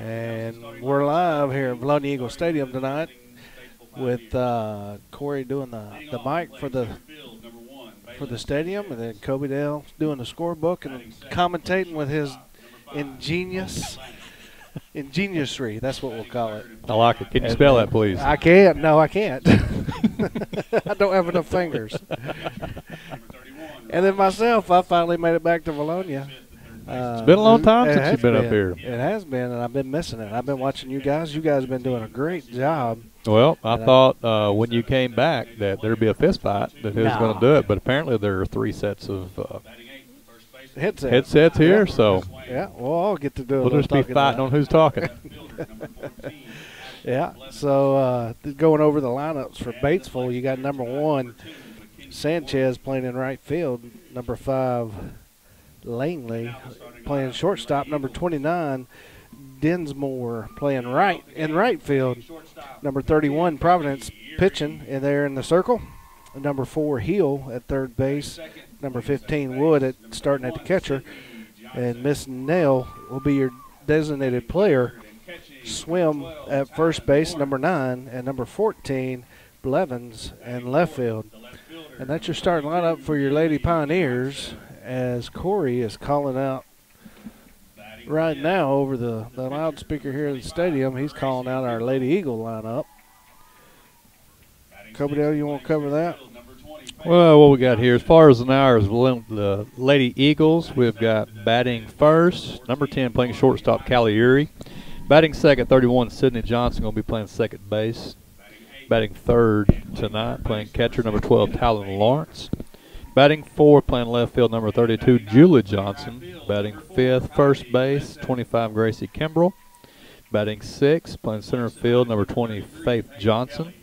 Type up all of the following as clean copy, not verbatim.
And we're live here at Vilonia Eagle Stadium tonight with Corey doing the mic for the stadium, and then Kobe Dale doing the scorebook and commentating with his ingeniousry. That's what we'll call it. I like it. Can you spell that, please? I can't. No, I can't. I don't have enough fingers. And then myself, I finally made it back to Vilonia. It's been a long time since you've been up here. It has been, and I've been missing it. I've been watching you guys. You guys have been doing a great job. Well, I thought when you came back that there'd be a fist fight, that he was going to do it, but apparently there are 3 sets of headsets here, so yeah, well, I'll get to do it. We'll just be fighting on who's talking. Yeah, so going over the lineups for Batesville, you got number 1, Sanchez playing in right field, number 5, Langley playing shortstop, number 29, Dinsmore playing in right field, number 31, Providence pitching in there in the circle, number 4, Hill at third base, number 15, Wood starting at the catcher, and Miss Nail will be your designated player. Swim at first base, number 9, and number 14, Blevins in left field. And that's your starting lineup for your Lady Pioneers, as Corey is calling out right now over the loudspeaker here in the stadium. He's calling out our Lady Eagle lineup. Cobadale, you want to cover that? Well, what we got here, as far as the Lady Eagles, we've got batting first, number 10 playing shortstop, Callie Urey. Batting second, 31, Sydney Johnson, going to be playing second base. Batting third tonight, playing catcher, number 12, Talon Lawrence. Batting fourth, playing left field, number 32, Julie Johnson. Batting fifth, first base, 25, Gracie Kimbrell. Batting sixth, playing center field, number 20, Faith Johnson.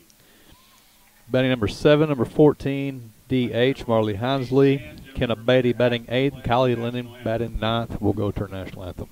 Batting number 7, number 14, DH, Marley Hansley. Kenna Beatty batting 8th, Kylie Lennon batting 9th. We'll go to our national anthem.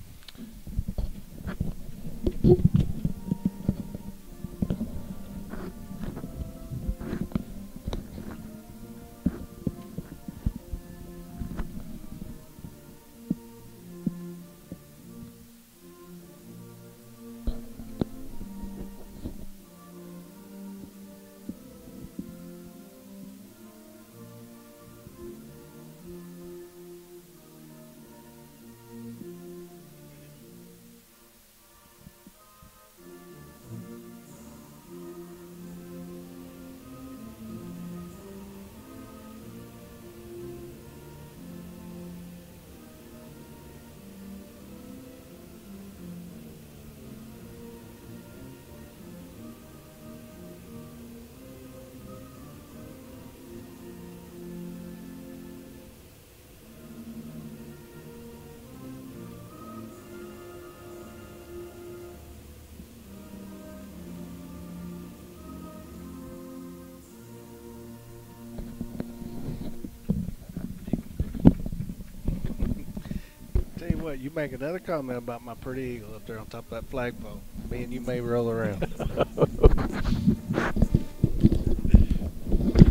What, you make another comment about my pretty eagle up there on top of that flagpole. Me and you may roll around.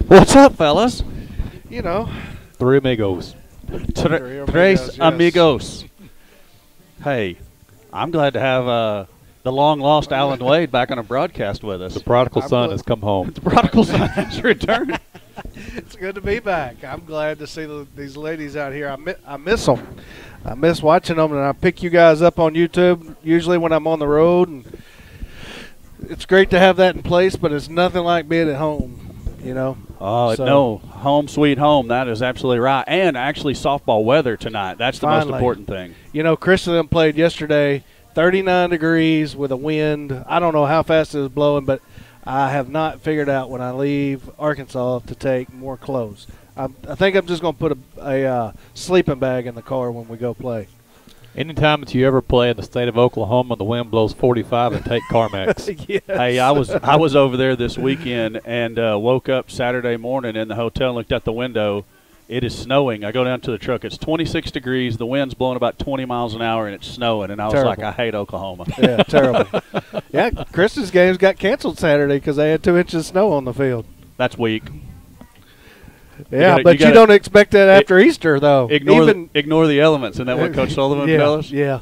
What's up, fellas? You know. Three amigos. Tres amigos. Hey, I'm glad to have the long-lost Alan Wade back on a broadcast with us. The prodigal son has come home. The prodigal son has returned. It's good to be back. I'm glad to see these ladies out here. I miss them. I miss watching them, and I pick you guys up on YouTube usually when I'm on the road. And it's great to have that in place, but it's nothing like being at home, you know. Oh, no, home sweet home. That is absolutely right. And actually softball weather tonight. That's the most important thing. You know, Chris and them played yesterday, 39 degrees with a wind. I don't know how fast it was blowing, but I have not figured out when I leave Arkansas to take more clothes. I think I'm just going to put a sleeping bag in the car when we go play. Anytime that you ever play in the state of Oklahoma, the wind blows 45 and take Carmex. Yes. Hey, I was over there this weekend and woke up Saturday morning in the hotel and looked out the window. It is snowing. I go down to the truck. It's 26 degrees. The wind's blowing about 20 miles an hour, and it's snowing. And I was like, I hate Oklahoma. Yeah, terrible. Yeah, Chris's games got canceled Saturday because they had 2 inches of snow on the field. That's weak. Yeah, but you don't expect that after Easter, though. Ignore the elements. Isn't that what Coach Sullivan tells us? Yeah.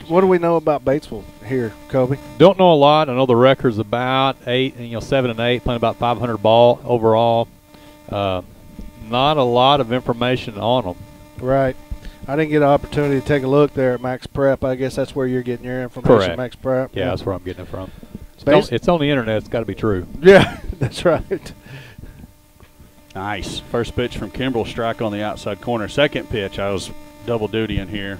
What do we know about Batesville here, Kobe? Don't know a lot. I know the record's about 7 and 8, playing about 500 ball overall. Not a lot of information on them. Right. I didn't get an opportunity to take a look there at Max Prep. I guess that's where you're getting your information, Correct. Max Prep. Yeah, that's where I'm getting it from. It's on the internet. It's got to be true. Yeah, that's right. Nice. First pitch from Kimbrell, strike on the outside corner. Second pitch, I was double duty in here.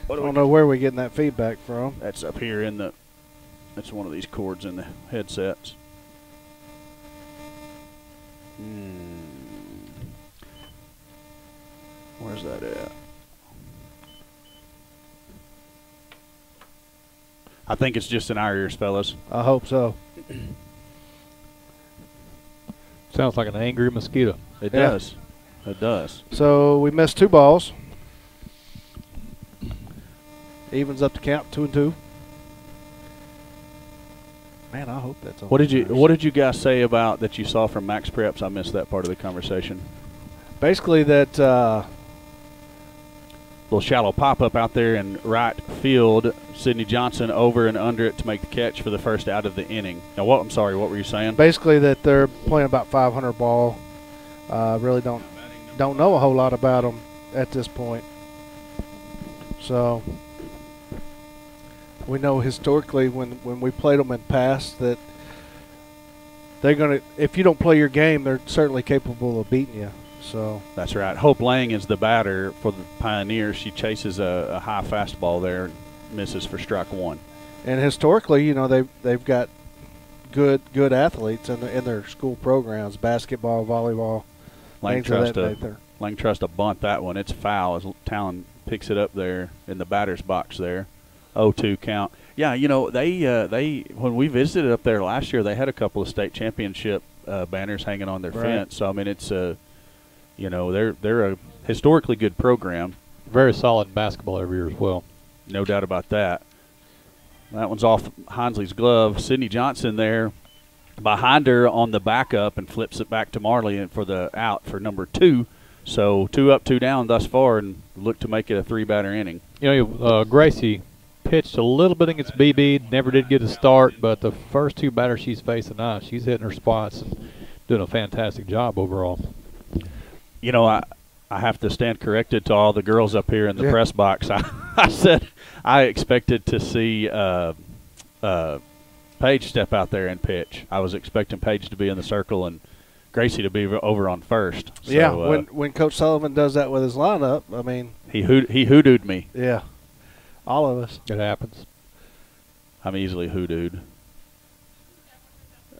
I don't know where we're getting that feedback from. That's up here in the, that's one of these cords in the headsets. Where's that at? I think it's just in our ears, fellas. I hope so. Sounds like an angry mosquito. It does. It does. So we missed 2 balls. Evens up the count, 2-2. Man, I hope that's on. What did you guys say about that you saw from Max Preps? I missed that part of the conversation. Basically that little shallow pop-up out there in right field. Sidney Johnson over and under it to make the catch for the first out of the inning. Now, I'm sorry, what were you saying? basically that they're playing about 500 ball. Really don't know a whole lot about them at this point. So we know historically when we played them in past that they're gonna, if you don't play your game, they're certainly capable of beating you. So That's right. Hope Lang is the batter for the Pioneers. She chases a high fastball there, misses for strike 1. and historically, you know, they've got good athletes in their school programs, basketball, volleyball. Lang things of tries that nature. to bunt that one. It's foul as Talon picks it up there in the batter's box there. 0-2 count. Yeah, you know, they when we visited up there last year, they had a couple of state championship banners hanging on their fence. So I mean, it's you know, they're a historically good program. Very solid in basketball every year as well. No doubt about that. That one's off Hansley's glove. Sidney Johnson there behind her on the backup and flips it back to Marley and for the out for number 2. So 2 up, 2 down thus far, and look to make it a 3-batter inning. You know, Gracie pitched a little bit against BB, never did get a start, but the first 2 batters she's facing now, she's hitting her spots and doing a fantastic job overall. You know, I have to stand corrected to all the girls up here in the press box. I said I expected to see Paige step out there and pitch. I was expecting Paige to be in the circle and Gracie to be over on first. So, yeah, when Coach Sullivan does that with his lineup, I mean, he hoodooed me. Yeah, all of us. It happens. I'm easily hoodooed.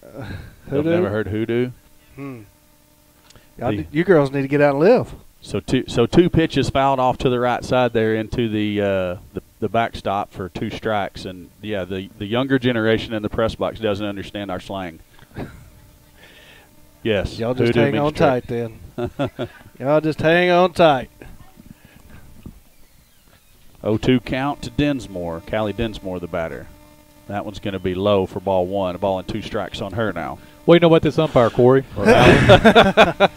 Hoodoo? I've never heard hoodoo. You girls need to get out and live. So two pitches fouled off to the right side there into the backstop for 2 strikes, and yeah, the younger generation in the press box doesn't understand our slang. Yes, y'all just hang on tight then. Y'all just hang on tight. 0-2 count to Dinsmore. Callie Dinsmore, the batter. That one's going to be low for ball 1. A ball and 2 strikes on her now. Well, you know what, this umpire, Corey? I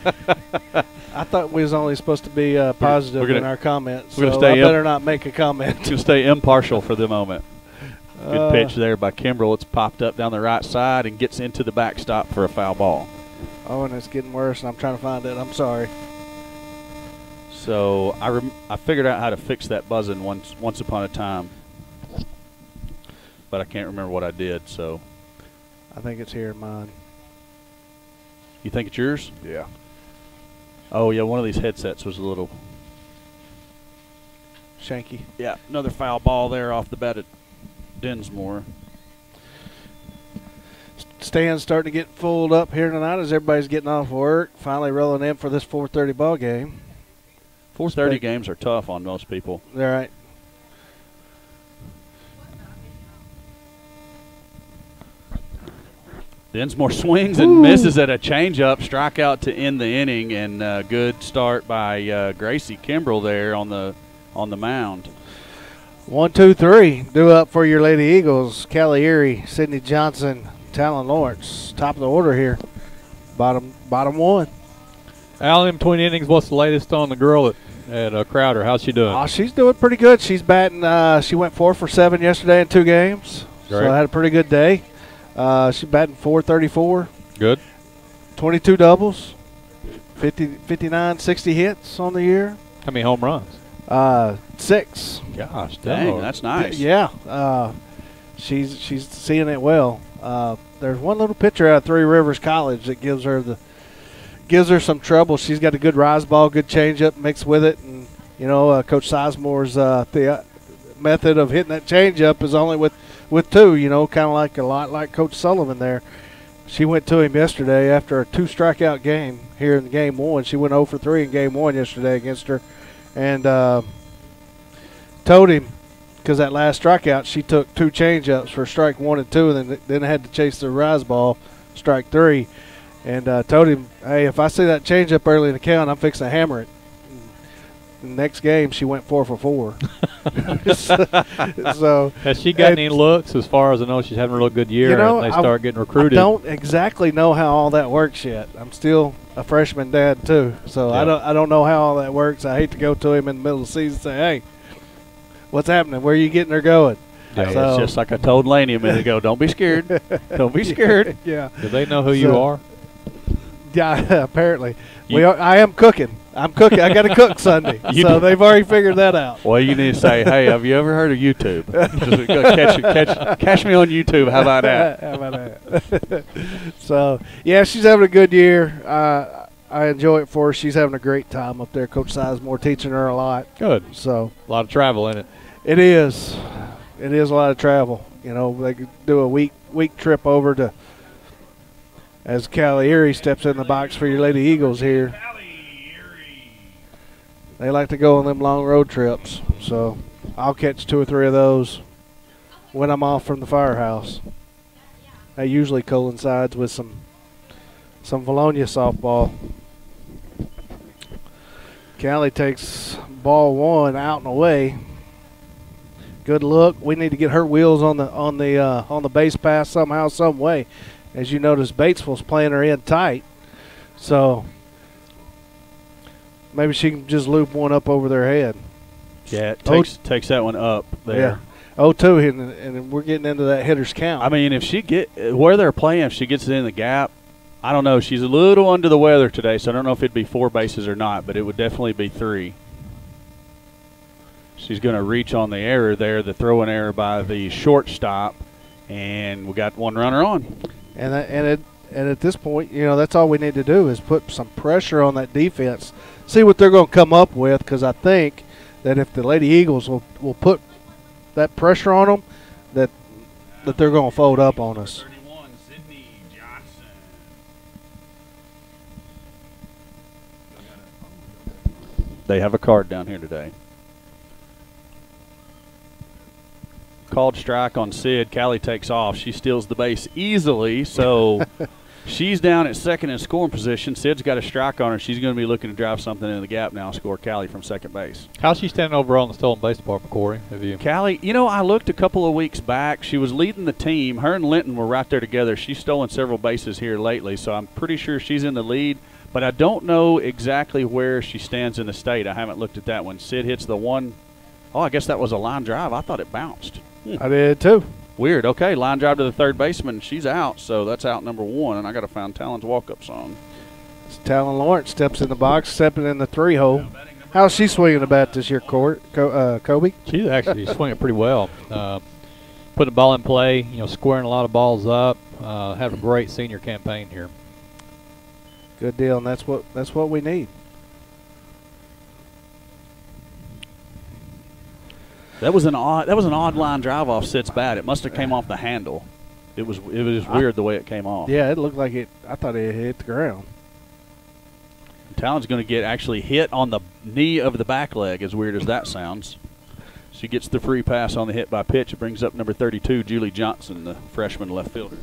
thought we was only supposed to be positive in our comments. We're so gonna stay I better not make a comment. We're going to stay impartial for the moment. Good pitch there by Kimbrell. It's popped up down the right side and gets into the backstop for a foul ball. Oh, and it's getting worse, and I'm trying to find it. I'm sorry. So I figured out how to fix that buzzing once upon a time, but I can't remember what I did. So I think it's here in mine. You think it's yours? Yeah. Oh yeah, one of these headsets was a little shanky. Yeah, another foul ball there off the bat at Dinsmore. Stands starting to get full up here tonight as everybody's getting off work. Finally rolling in for this 4:30 ball game. 4:30 games are tough on most people. They're right. Dinsmore swings and misses at a changeup, strikeout to end the inning, and good start by Gracie Kimbrell there on the mound. 1, 2, 3. Due up for your Lady Eagles. Callie Erie, Sidney Johnson, Talon Lawrence. Top of the order here. Bottom 1. Al, in between innings, what's the latest on the girl that at Crowder. How's she doing? Oh, she's doing pretty good. She's batting. She went 4 for 7 yesterday in 2 games. Great. So I had a pretty good day. She's batting .434. Good. 22 doubles, 59, 60 hits on the year. How many home runs? 6. Gosh, Dang, that's nice. Yeah. She's seeing it well. There's one little pitcher out of Three Rivers College that gives her some trouble. She's got a good rise ball, good changeup mixed with it, and Coach Sizemore's method of hitting that changeup is only with 2. Kind of like a lot like Coach Sullivan there. She went to him yesterday after a 2 strikeout game here in Game 1. She went 0 for 3 in Game 1 yesterday against her, and told him, because that last strikeout, she took 2 changeups for strike 1 and 2, and then had to chase the rise ball, strike 3, and told him, hey, if I see that changeup early in the count, I'm fixing to hammer it. And the next game, she went 4 for 4. So has she got any looks? As far as I know, she's having a real good year, and they start getting recruited. I don't exactly know how all that works yet. I'm still a freshman dad too, so yeah. I don't know how all that works. I hate to go to him in the middle of the season and say, hey, what's happening? Where are you getting her going? Hey, so, it's just like I told Laney a minute ago. Don't be scared. Don't be scared. Yeah. Do they know who you are? Yeah, apparently. I am cooking. I'm cooking. I got to cook Sunday. So they've already figured that out. Well, you need to say, hey, have you ever heard of YouTube? Just go catch me on YouTube. How about that? How about that? So, yeah, she's having a good year. I enjoy it for her. She's having a great time up there. Coach Sizemore teaching her a lot. Good. So a lot of travel in it. It is. It is a lot of travel. They could do a week trip over to, as Callie Erie steps in the box for your Lady Eagles here. They like to go on them long road trips, so I'll catch 2 or 3 of those when I'm off from the firehouse. That usually coincides with some Vilonia softball. Callie takes ball 1 out and away. Good look. We need to get her wheels on the base pass somehow, some way. As you notice, Batesville's playing her in tight, so maybe she can just loop one up over their head. Yeah, it takes that one up there. Yeah. 0-2, and we're getting into that hitter's count. I mean, if she where they're playing, if she gets it in the gap, I don't know. She's a little under the weather today, so I don't know if it'd be 4 bases or not, but it would definitely be 3. She's going to reach on the error there, the throwing error by the shortstop, and we got 1 runner on. And at this point, that's all we need to do is put some pressure on that defense, see what they're going to come up with, because I think that if the Lady Eagles will put that pressure on them, that they're going to fold up on us. They have a card down here today. Called strike on Sid. Callie takes off. She steals the base easily, so she's down at second in scoring position. Sid's got a strike on her. She's going to be looking to drive something in the gap now, score Callie from second base. How's she standing overall in the stolen base department, Corey? Callie, I looked a couple of weeks back. She was leading the team. Her and Linton were right there together. She's stolen several bases here lately, so I'm pretty sure she's in the lead. But I don't know exactly where she stands in the state. I haven't looked at that one. Sid hits the one. Oh, I guess that was a line drive. I thought it bounced. I did too. Weird. Okay, line drive to the third baseman. She's out, so that's out number 1. And I got to find Talon's walk-up song. Talon Lawrence steps in the box, stepping in the 3-hole. How's she swinging the bat this year, Kobe? She's actually swinging pretty well. Putting the ball in play, squaring a lot of balls up. Having a great senior campaign here. Good deal, and that's what we need. That was an odd line drive off Sid's bat. It must have came off the handle. It was weird the way it came off. Yeah, it looked like it. I thought it hit the ground. Talon's going to get actually hit on the knee of the back leg, as weird as that sounds. She gets the free pass on the hit by pitch. It brings up number 32, Julie Johnson, the freshman left fielder.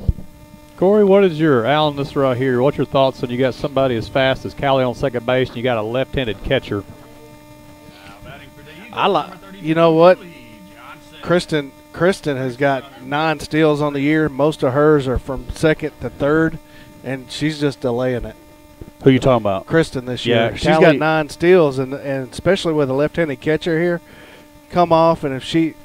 Corey, what is your Alan, this right here? What's your thoughts when you got somebody as fast as Callie on second base and you got a left-handed catcher? You know what? Kristen has got 9 steals on the year. Most of hers are from second to third, and she's just delaying it. Who you talking about? Kristen this Yeah, year. She's got 9 steals, and especially with a left-handed catcher here, come off, and if she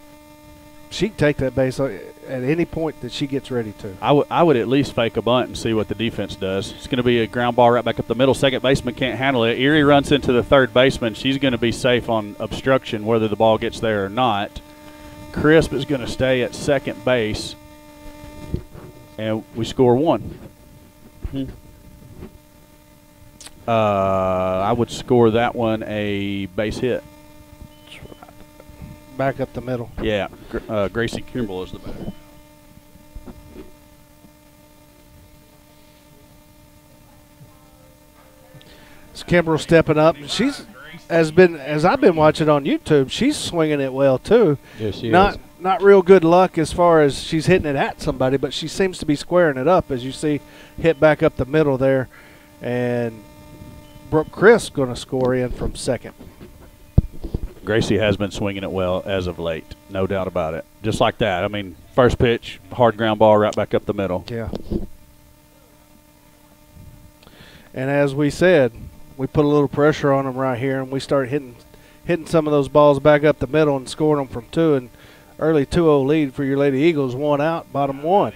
can take that base at any point that she gets ready to. I would at least fake a bunt and see what the defense does. It's going to be a ground ball right back up the middle. Second baseman can't handle it. Erie runs into the third baseman. She's going to be safe on obstruction whether the ball gets there or not. Crisp is going to stay at second base, and we score 1. I would score that one a base hit. Back up the middle. Yeah, Gracie Kimball is the batter. So Kimbrell stepping up. She's as I've been watching on YouTube. She's swinging it well too. Yes, she not is. Not real good luck as far as she's hitting it at somebody, but she seems to be squaring it up, as you see, hit back up the middle there, and Brooke Crisp going to score in from second. Gracie has been swinging it well as of late, no doubt about it. Just like that. I mean, first pitch, hard ground ball right back up the middle. Yeah. And as we said, we put a little pressure on them right here, and we start hitting some of those balls back up the middle and scoring them from 2. And early 2-0 lead for your Lady Eagles. 1 out, bottom 1.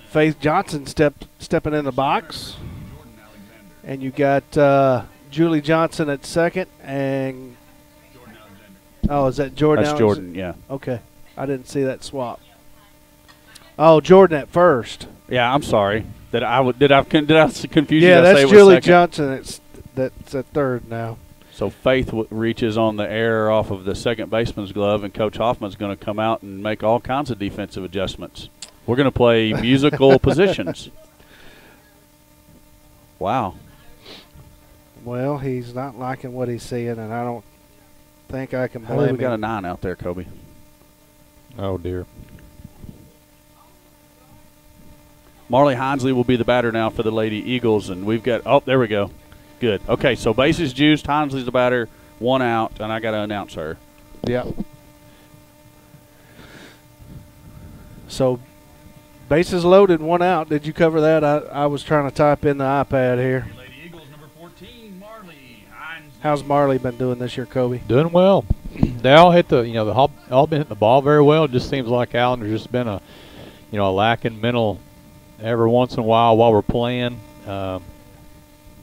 Faith Johnson stepping in the box. And you got Julie Johnson at second, and is that Jordan? That's Jordan, yeah. Okay, I didn't see that swap. Oh, Jordan at first. Yeah, I'm sorry. Did I confuse you? Yeah, Did I say that's it was Julie second? Johnson. That's at third now. So Faith reaches on the air off of the second baseman's glove, and Coach Hoffman's going to come out and make all kinds of defensive adjustments. We're going to play musical positions. Wow. Well, he's not liking what he's seeing, and I don't think I can I blame believe him. we got a 9 out there, Kobe. Oh, dear. Marley Hinesley will be the batter now for the Lady Eagles, and we've got – oh, there we go. Good. Okay, so bases juiced. Hinesley's the batter, 1 out, and I got to announce her. Yep. So bases loaded, 1 out. Did you cover that? I was trying to type in the iPad here. Lady Eagles, number 14, Marley Hinesley. How's Marley been doing this year, Kobe? Doing well. They all hit the, all been hitting the ball very well. It just seems like Allen, there's just been a lacking mental every once in a while we're playing.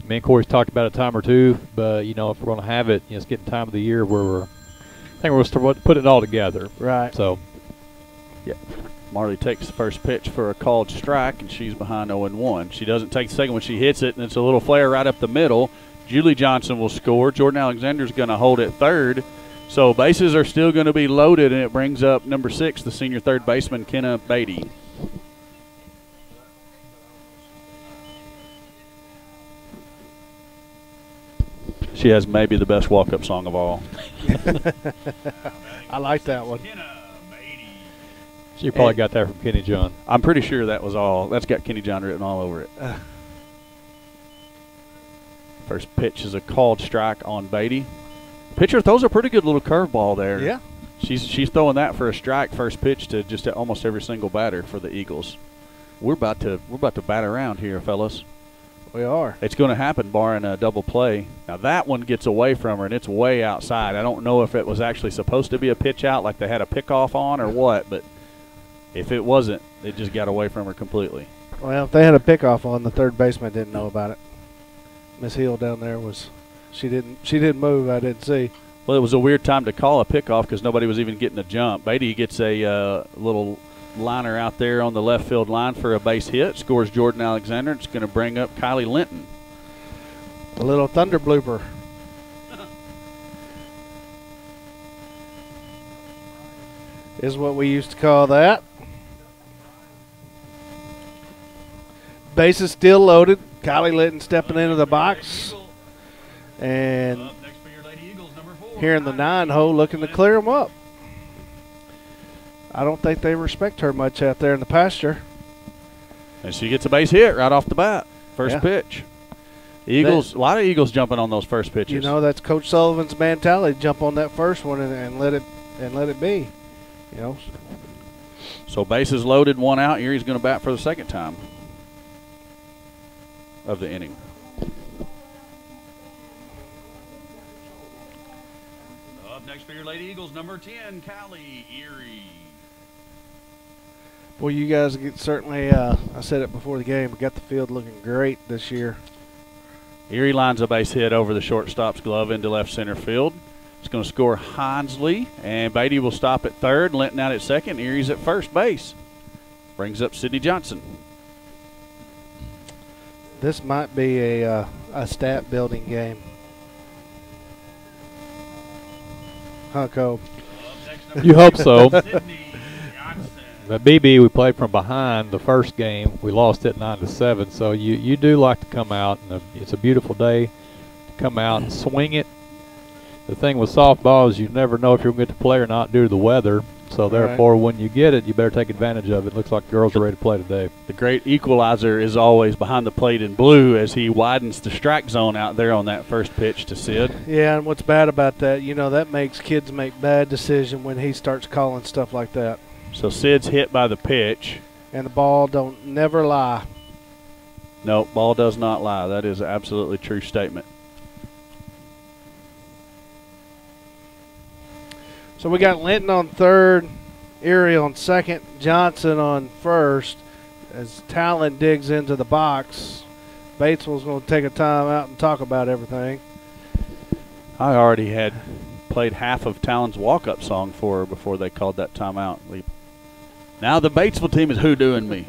Me and Corey's talked about it a time or two, but if we're going to have it, it's getting time of the year where I think we're going to put it all together. Right. So, yeah. Marley takes the first pitch for a called strike, and she's behind 0-1. She doesn't take the second when she hits it, and it's a little flare right up the middle. Julie Johnson will score. Jordan Alexander's going to hold it third. So bases are still going to be loaded, and it brings up number 6, the senior third baseman, Kenna Beatty. She has maybe the best walk-up song of all. I like that one. she probably got that from Kenny John. I'm pretty sure that was all. That's got Kenny John written all over it. First pitch is a called strike on Beatty. Pitcher throws a pretty good little curveball there. Yeah. She's throwing that for a strike first pitch to just almost every single batter for the Eagles. We're about to bat around here, fellas. We are. It's going to happen barring a double play. Now that one gets away from her, and it's way outside. I don't know if it was actually supposed to be a pitch out like they had a pickoff on or what, but if it wasn't, it just got away from her completely. Well, if they had a pickoff on, the third baseman didn't know about it. Miss Hill down there she didn't move. I didn't see. Well, it was a weird time to call a pickoff because nobody was even getting a jump. Beatty gets a little liner out there on the left field line for a base hit. Scores Jordan Alexander. It's going to bring up Kylie Linton. A little thunder blooper. Is what we used to call that. Bases still loaded. Kylie Linton stepping into the box. And here in the 9 hole looking to clear them up. I don't think they respect her much out there in the pasture. And she gets a base hit right off the bat. First pitch. Eagles, a lot of Eagles jumping on those first pitches. That's Coach Sullivan's mentality. Jump on that first one and let it be. So bases loaded, 1 out. Erie's going to bat for the second time. of the inning. Up next for your Lady Eagles, number 10, Callie Erie. Well, you guys get certainly, I said it before the game, we got the field looking great this year. Erie lines a base hit over the shortstop's glove into left center field. It's going to score Hinsley, and Beatty will stop at third, Linton out at second, Erie's at first base. Brings up Sydney Johnson. This might be a stat building game. Huh, Cole? You hope so. But BB, we played from behind the first game. We lost it 9-7. So you do like to come out, and it's a beautiful day to come out and swing it. The thing with softball is you never know if you're going to get to play or not due to the weather. So therefore, when you get it, you better take advantage of it. Looks like girls are ready to play today. The great equalizer is always behind the plate in blue as he widens the strike zone out there on that first pitch to Sid. Yeah, and what's bad about that, that makes kids make bad decisions when he starts calling stuff like that. So Sid's hit by the pitch. And the ball don't never lie. No, ball does not lie. That is an absolutely true statement. So we got Linton on third, Erie on second, Johnson on first. As Talon digs into the box, Batesville's going to take a time out and talk about everything. I already had played half of Talon's walk-up song for her before they called that timeout. Now the Batesville team is hoodooing me.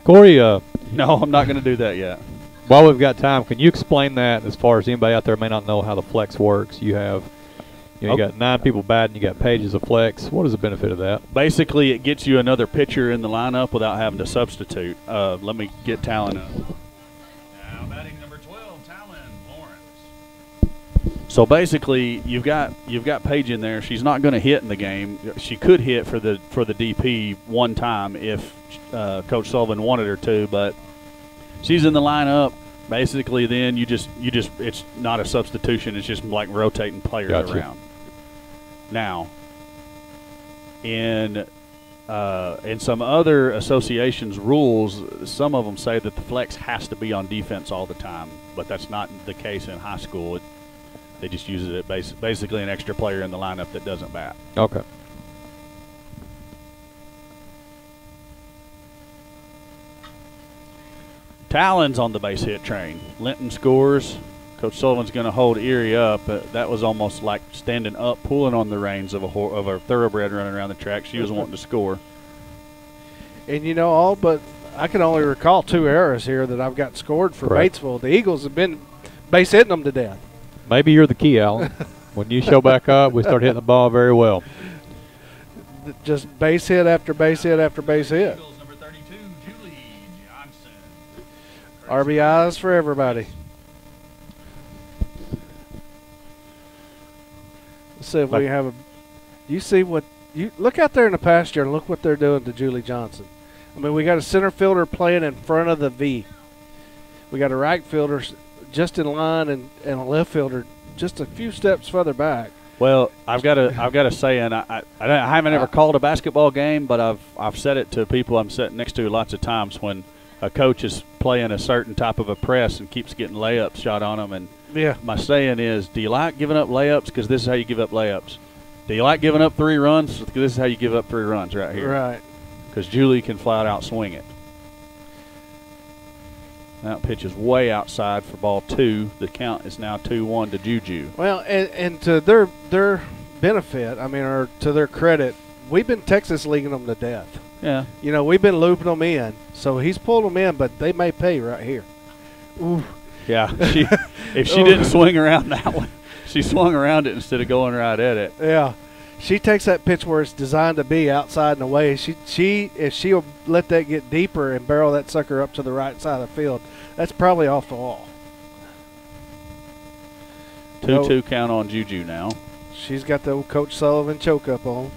Corey, no, I'm not going to do that yet. While we've got time, can you explain that as far as anybody out there may not know how the flex works? You have, you got 9 people batting, you got pages of flex. What is the benefit of that? Basically, it gets you another pitcher in the lineup without having to substitute. Let me get Talon up. Now batting number 12, Talon Lawrence. So basically, you've got Paige in there. She's not going to hit in the game. She could hit for the DP one time if Coach Sullivan wanted her to, but she's in the lineup. Basically, then you just it's not a substitution. It's just like rotating players around. Now, in some other associations' rules, some of them say that the flex has to be on defense all the time, but that's not the case in high school. They just use it as basically an extra player in the lineup that doesn't bat. Okay. Talon's on the base hit train. Linton scores. Coach Sullivan's going to hold Erie up. That was almost like standing up, pulling on the reins of a thoroughbred running around the track. She was wanting to score. And all but I can only recall 2 errors here that I've got scored for Batesville. The Eagles have been base hitting them to death. Maybe you're the key, Alan. When you show back up, we start hitting the ball very well. Just base hit after base hit after base hit. Eagles, number 32, Julie Johnson. RBIs for everybody. Let's see if we have a. You see what you look out there in the pasture and look what they're doing to Julie Johnson. I mean, we got a center fielder playing in front of the V. We got a right fielder just in line and a left fielder just a few steps further back. Well, I've got to say, and I haven't ever called a basketball game, but I've said it to people I'm sitting next to lots of times when a coach is playing a certain type of a press and keeps getting layups shot on them. And my saying is, do you like giving up layups? Because this is how you give up layups. Do you like giving up 3 runs? Because this is how you give up 3 runs right here. Right. Because Julie can flat out swing it. That pitch is way outside for ball 2. The count is now 2-1 to Juju. Well, and to their benefit, I mean, or to their credit, we've been Texas leaguing them to death. Yeah. We've been looping them in. So he's pulled them in, but they may pay right here. Ooh. Yeah. If she didn't swing around that one, she swung around it instead of going right at it. Yeah. She takes that pitch where it's designed to be, outside and away. If she'll let that get deeper and barrel that sucker up to the right side of the field, that's probably off the wall. 2-2 count on Juju now. She's got the old Coach Sullivan choke up on.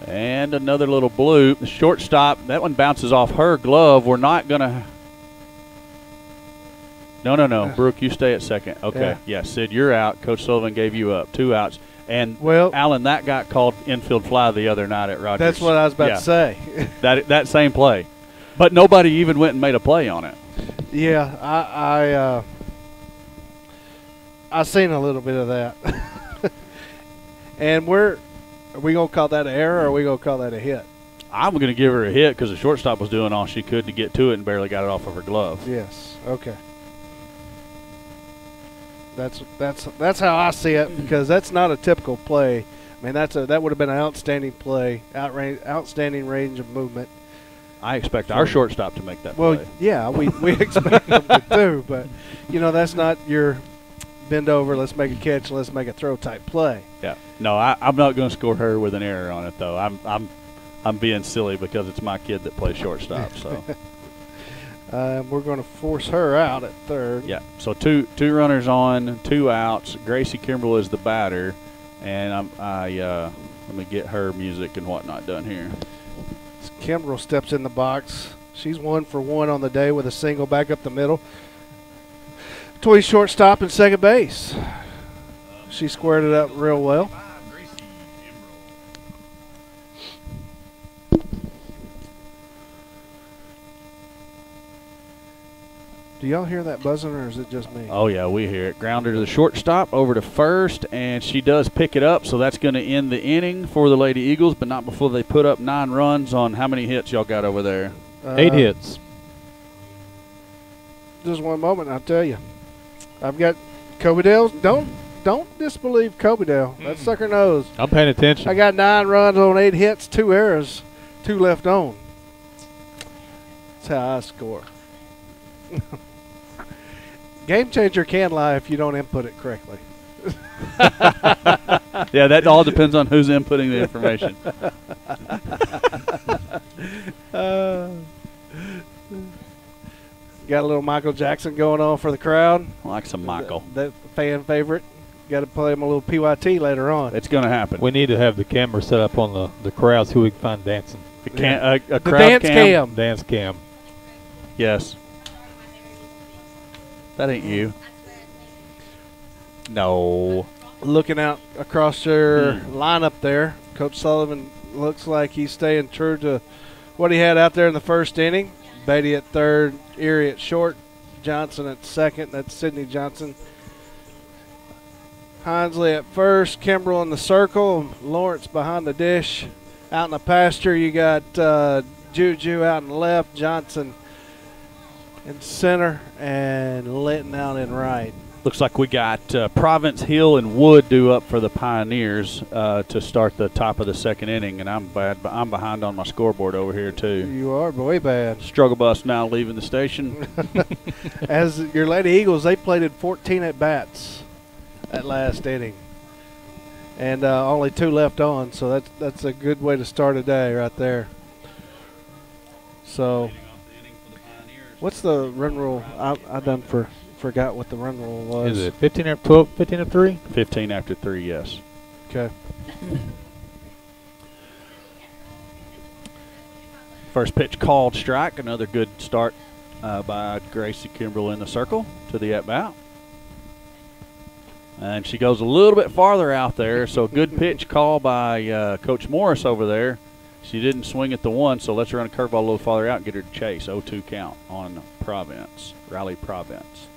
And another little bloop. The shortstop, that one bounces off her glove. We're not going to. No. Brooke, you stay at second. Okay. Yeah, Sid, you're out. Coach Sullivan gave you up. 2 outs. And, Alan, that got called infield fly the other night at Rogers. That's what I was about to say. that same play. But nobody even went and made a play on it. Yeah, I seen a little bit of that. And are we gonna call that an error, or are we gonna call that a hit? I'm going to give her a hit because the shortstop was doing all she could to get to it and barely got it off of her glove. Yes. Okay. That's how I see it, because that's not a typical play. I mean, that would have been an outstanding play, outstanding range of movement. I expect our shortstop to make that Well, play. yeah, we expect them to too, but that's not your bend over, let's make a catch, let's make a throw type play. Yeah. No, I'm not going to score her with an error on it though. I'm being silly because it's my kid that plays shortstop. So. We're going to force her out at third. Yeah. So two runners on, 2 outs. Gracie Kimbrell is the batter, and let me get her music and whatnot done here. Kimbrell steps in the box. She's 1 for 1 on the day with a single back up the middle. Between shortstop and second base. She squared it up real well. Do y'all hear that buzzing, or is it just me? Oh, yeah, we hear it. Grounder to the shortstop, over to first, and she does pick it up, so that's going to end the inning for the Lady Eagles, but not before they put up 9 runs on how many hits y'all got over there? 8 hits. Just one moment, I'll tell you. I've got Kobe Dale's. Don't disbelieve Kobe Dale. That sucker knows. I'm paying attention. I got 9 runs on 8 hits, 2 errors, 2 left on. That's how I score. Game changer can lie if you don't input it correctly. Yeah, that all depends on who's inputting the information. Got a little Michael Jackson going on for the crowd. I like some Michael. That fan favorite. Got to play him a little PYT later on. It's going to happen. We need to have the camera set up on the crowd so we can find dancing. A crowd dance cam. Dance cam. Yes. That ain't you. No. Looking out across their lineup there, Coach Sullivan looks like he's staying true to what he had out there in the first inning. Beatty at third, Erie at short, Johnson at second. That's Sydney Johnson. Hinsley at first, Kimbrell in the circle, Lawrence behind the dish. Out in the pasture, you got Juju out in left, Johnson in center, and Linton out in right. Looks like we got Province, Hill, and Wood due up for the Pioneers to start the top of the second inning, and I'm behind on my scoreboard over here too. You are way bad. Struggle bus now leaving the station. As your Lady Eagles, they played at 14 at bats that last inning, and only 2 left on, so that's a good way to start a day right there. So, what's the run rule? I done forgot what the run rule was. Is it 15 after 12, 15 after 3? 15 after 3, yes. Okay. First pitch called strike. Another good start by Gracie Kimbrell in the circle to the at-bat. And she goes a little bit farther out there, so good pitch call by Coach Morris over there. She didn't swing at the 1, so let's run a curveball a little farther out and get her to chase. 0-2 count on Province, Riley Province.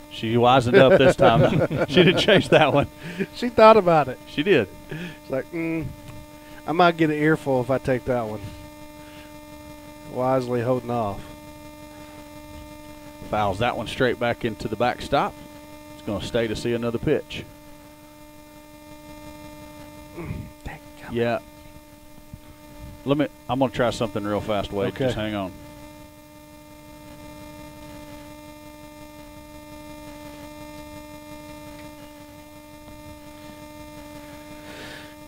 She wisened up this time. She didn't chase that one. She thought about it. She did. She's like, I might get an earful if I take that one. Wisely holding off. Fouls that one straight back into the backstop. It's going to stay to see another pitch. Yeah. I'm going to try something real fast, Wade. Okay. Just hang on.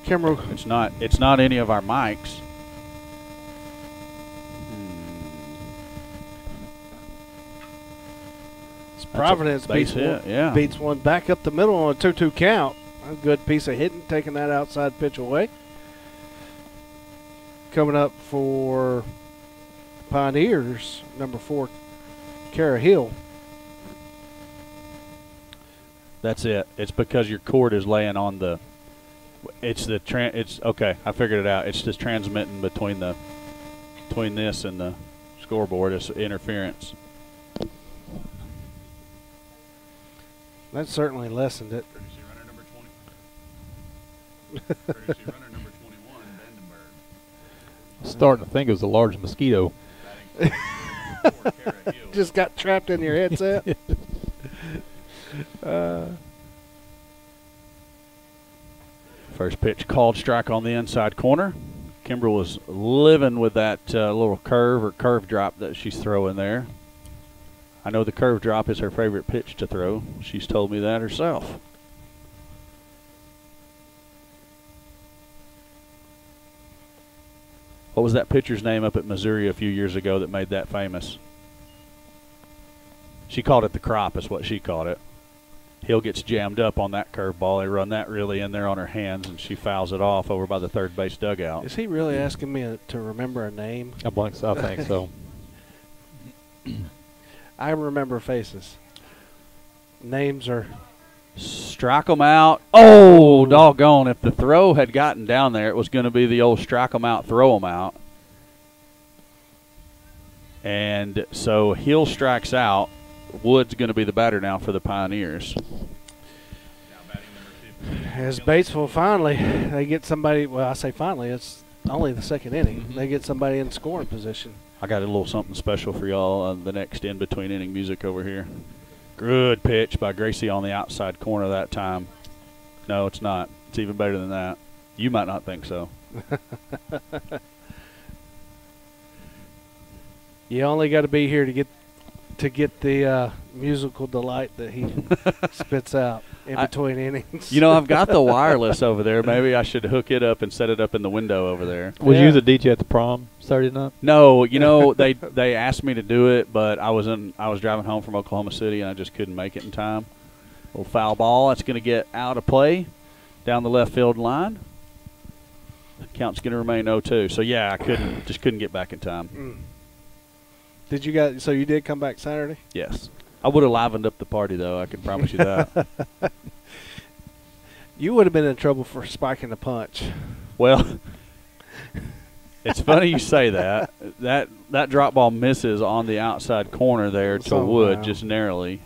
Kimbrell. It's not any of our mics. Providence beats one back up the middle on a 2-2 count. A good piece of hitting, taking that outside pitch away. Coming up for Pioneers, number 4, Kara Hill. That's it. It's because your cord is laying on the. It's okay. I figured it out. It's just transmitting between the between this and the scoreboard is interference. That certainly lessened it. Courtesy runner number 20. Courtesy runner number 21, Vandenberg. Starting to think it was a large mosquito. Batting for Kara Hill. Just got trapped in your headset. First pitch called, strike on the inside corner. Kimbrell was living with that little curve drop that she's throwing there. I know the curve drop is her favorite pitch to throw. She's told me that herself. What was that pitcher's name up at Missouri a few years ago that made that famous? She called it the crop is what she called it. Hill gets jammed up on that curveball. They run that really in there on her hands, and she fouls it off over by the third base dugout. Is he really asking me to remember a name? I think so. I remember faces. Names are... Strike them out. Oh, doggone. If the throw had gotten down there, it was going to be the old strike them out, throw them out. And so Hill strikes out. Wood's going to be the batter now for the Pioneers. Now batting number 15. As Batesville finally, they get somebody, well, I say finally, it's only the second inning. They get somebody in scoring position. I got a little something special for y'all on the next in-between inning music over here. Good pitch by Gracie on the outside corner that time. No, it's not. It's even better than that. You might not think so. You only got to be here to get the musical delight that he spits out in between innings. You know, I've got the wireless over there. Maybe I should hook it up and set it up in the window over there. Was you the DJ at the prom Saturday night? No, you know, they asked me to do it, but I was driving home from Oklahoma City and I just couldn't make it in time. Little foul ball. That's going to get out of play down the left field line. The count's going to remain 0-2. So yeah, I couldn't get back in time. So you did come back Saturday? Yes. I would have livened up the party, though. I can promise you that. You would have been in trouble for spiking the punch. Well, it's funny you say that. That drop ball misses on the outside corner there to Wood just narrowly.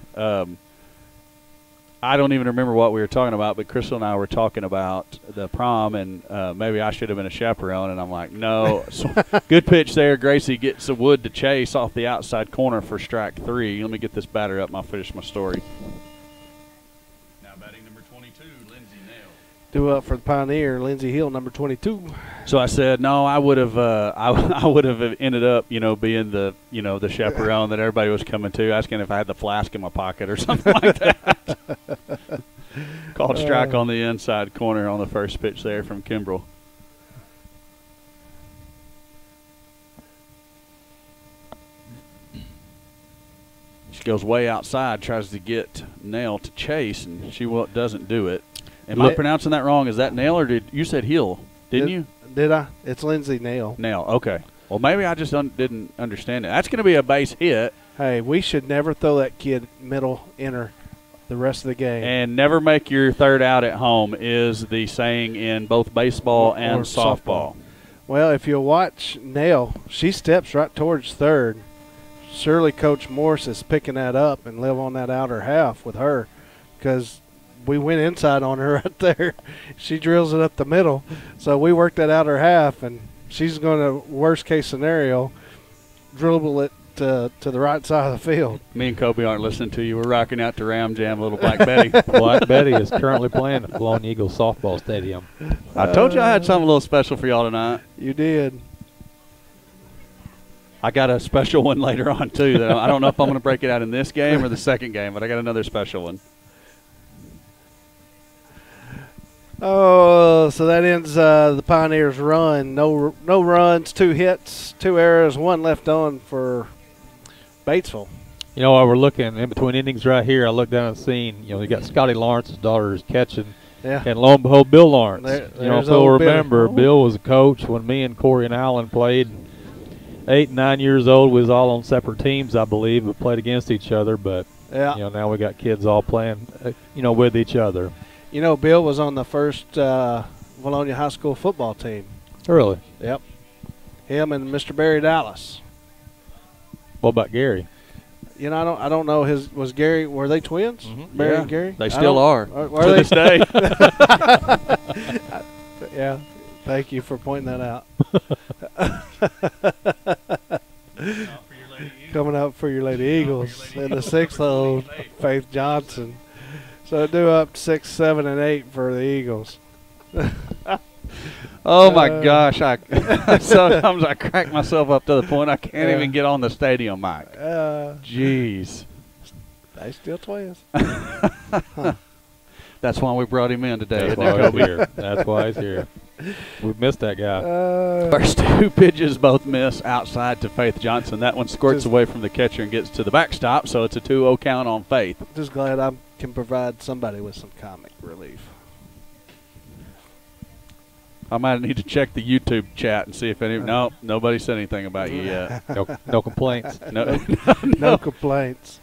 I don't even remember what we were talking about, but Crystal and I were talking about the prom, and maybe I should have been a chaperone, and I'm like, no. So, good pitch there. Gracie gets a Wood to chase off the outside corner for strike 3. Let me get this batter up and I'll finish my story. Now batting number 22, Lindsey Nail. Due up for the Pioneer, Lindsey Hill, number 22. So I said, no, I would have I would have ended up, being the, the chaperone that everybody was coming to, asking if I had the flask in my pocket or something like that. Called strike on the inside corner on the first pitch there from Kimbrell. She goes way outside, tries to get Nail to chase, and she doesn't do it. Am I pronouncing that wrong? Is that Nail, or did you said Hill? Didn't you? Did I? It's Lindsey Nail. Nail, okay. Well, maybe I just didn't understand it. That's going to be a base hit. Hey, we should never throw that kid middle inner the rest of the game. And never make your third out at home is the saying in both baseball and softball. Well, if you watch Nail, she steps right towards third. Surely Coach Morse is picking that up and live on that outer half with her, because we went inside on her right there. She drills it up the middle. So we worked that outer half, and she's going to, worst case scenario, dribble it to the right side of the field. Me and Kobe aren't listening to you. We're rocking out to Ram Jam, little Black Betty. Black Betty is currently playing at Vilonia Eagles softball stadium. I told you I had something a little special for y'all tonight. You did. I got a special one later on, too. That I don't know if I'm going to break it out in this game or the second game, but I got another special one. Oh, so that ends the Pioneers' run. No runs, 2 hits, 2 errors, 1 left on for Batesville. While we're looking in between innings right here, I looked down and seen, you got Scotty Lawrence's daughter is catching. Yeah. And lo and behold, Bill Lawrence. If you'll remember, Billy. Bill was a coach when me and Corey and Allen played. 8 and 9 years old. We was all on separate teams, I believe, but played against each other. But, now we got kids all playing, with each other. Bill was on the first Vilonia High School football team. Really? Yep. Him and Mr. Barry Dallas. What about Gary? You know, I don't know. Was Gary? Were they twins? Barry and Gary. They still are to to this day. Yeah. Thank you for pointing that out. Coming up for your Lady Eagles in the 6th hole, Faith Johnson. So due up 6, 7, and 8 for the Eagles. Oh my gosh! Sometimes I crack myself up to the point I can't even get on the stadium mic. Jeez. They still twins. That's why we brought him in today. That's why he's here. That's why he's here. We missed that guy. First 2 pitches both miss outside to Faith Johnson. That one squirts away from the catcher and gets to the backstop, so it's a 2-0 count on Faith. Just glad I can provide somebody with some comic relief. I might need to check the YouTube chat and see if any. No, nobody said anything about you yet. No complaints. No complaints.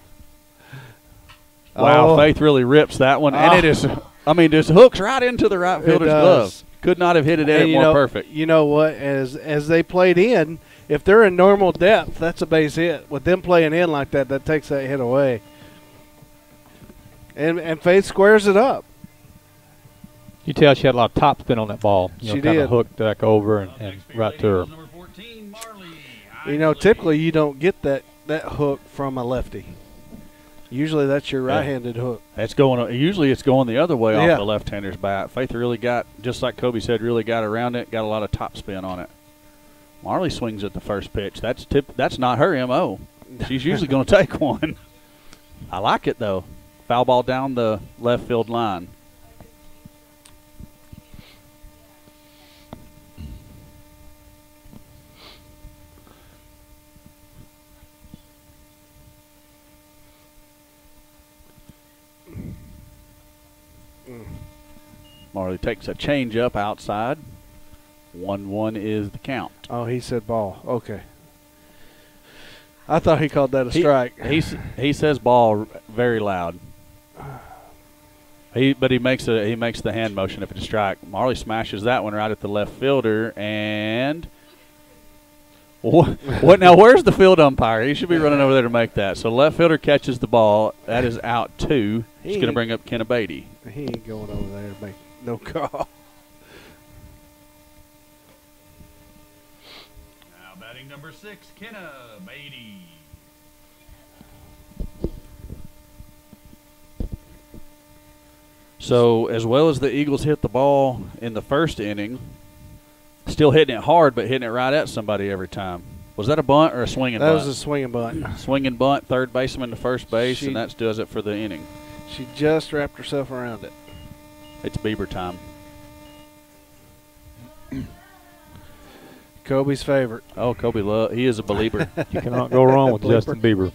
Wow, Oh. Faith really rips that one, and it is. I mean, just hooks right into the right fielder's glove. Could not have hit it any more perfect. You know what? As they played in, if they're in normal depth, that's a base hit. With them playing in like that, that takes that hit away. And Faith squares it up. You tell she had a lot of top spin on that ball. She kind did. of hooked back over and right to her. You know, typically you don't get that hook from a lefty. Usually that's your right-handed hook. It's going. Usually it's going the other way Yeah. off the left-hander's bat. Faith really got, just like Kobe said, really got around it. Got a lot of top spin on it. Marley swings at the first pitch. That's not her MO. She's usually going to take one. I like it though. Foul ball down the left field line. Marley takes a change up outside. 1-1 is the count. Oh, he said ball. Okay. I thought he called that a strike. He says ball very loud. But he makes the hand motion if it's a strike. Marley smashes that one right at the left fielder, and what now? Where's the field umpire? He should be running over there to make that. So left fielder catches the ball. That is out 2. He's going to bring up Kenna Beatty. He ain't going over there to make no call. Now batting number 6, Kenna Beatty. So as well as the Eagles hit the ball in the first inning, still hitting it hard, but hitting it right at somebody every time. Was that a bunt or a swinging bunt? That was a swinging bunt. Swinging bunt, third baseman to first base, and that does it for the inning. She just wrapped herself around it. It's Bieber time. Kobe's favorite. Oh, Kobe he is a believer. You cannot go wrong with Justin Bieber.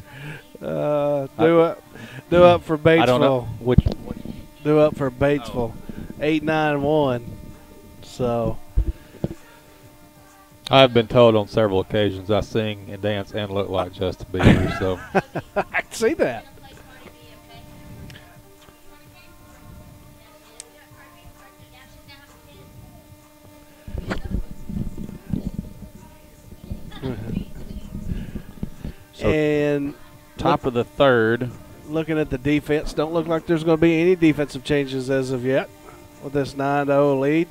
Do up for Batesville. I don't know which. Do up for Batesville. 8-9-1. So I've been told on several occasions I sing and dance and look like Justin Bieber. So I can see that. So and top of the third. Looking at the defense, don't look like there's going to be any defensive changes as of yet with this 9-0 lead.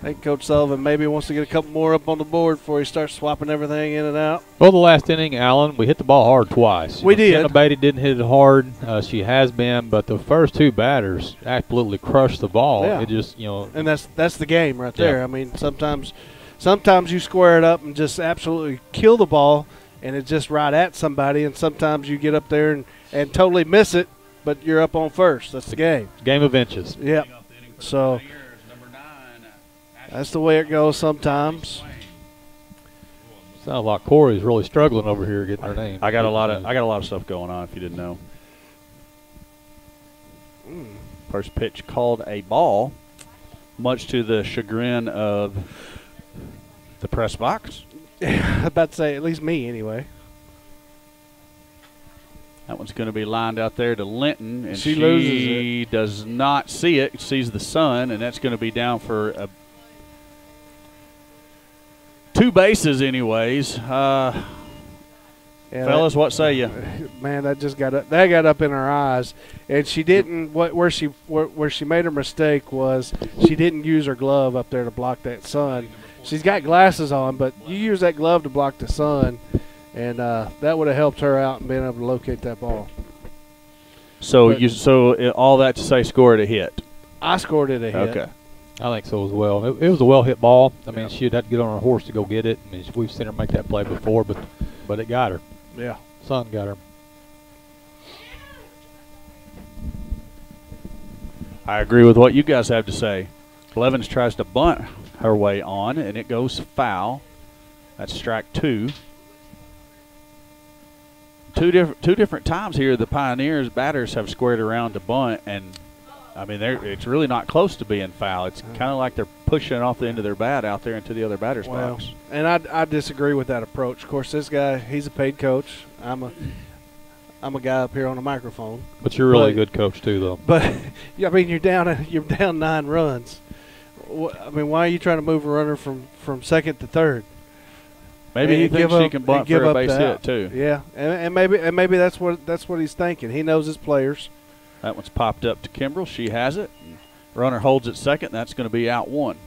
I think Coach Sullivan maybe wants to get a couple more up on the board before he starts swapping everything in and out. Well, the last inning, Alan, we hit the ball hard twice. We did. Kenna Beatty didn't hit it hard. She has been, but the first 2 batters absolutely crushed the ball. Yeah. It just, And that's the game right there. Yeah. I mean, sometimes you square it up and just absolutely kill the ball, and it's just right at somebody, and sometimes you get up there and totally miss it, but you're up on first. That's the game. Game of inches. Yep. So that's the way it goes sometimes. Sounds like Corey's really struggling over here getting her name. I got a lot of stuff going on. If you didn't know. First pitch called a ball, much to the chagrin of the press box. I'm about to say, at least me anyway. That one's going to be lined out there to Linton, and She loses it. Does not see it. Sees the sun, and that's going to be down for a 2 bases, anyways. Yeah, Fellas, what say you? Man, that just got up in her eyes, and she didn't. Where she made her mistake was she didn't use her glove up there to block that sun. She's got glasses on, but you use that glove to block the sun, and that would have helped her out and being able to locate that ball. So all that to say, scored a hit. I scored it a hit. Okay. I think so as well. It was a well-hit ball. I mean, she'd have to get on her horse to go get it. I mean, we've seen her make that play before, but it got her. Yeah. Sun got her. I agree with what you guys have to say. Blevins tries to bunt her way on, and it goes foul. That's strike 2. Two different times here, the Pioneers batters have squared around to bunt, and I mean, it's really not close to being foul. It's kind of like they're pushing off the end of their bat out there into the other batter's box. And I disagree with that approach. Of course, this guy, he's a paid coach. I'm a guy up here on a microphone. But you're really a good coach too, though. But I mean, you're down 9 runs. I mean, why are you trying to move a runner from second to third? Maybe he thinks she can bunt for a base hit too. Yeah, and maybe that's what he's thinking. He knows his players. That one's popped up to Kimbrell. She has it. Runner holds at second. That's going to be out 1. Up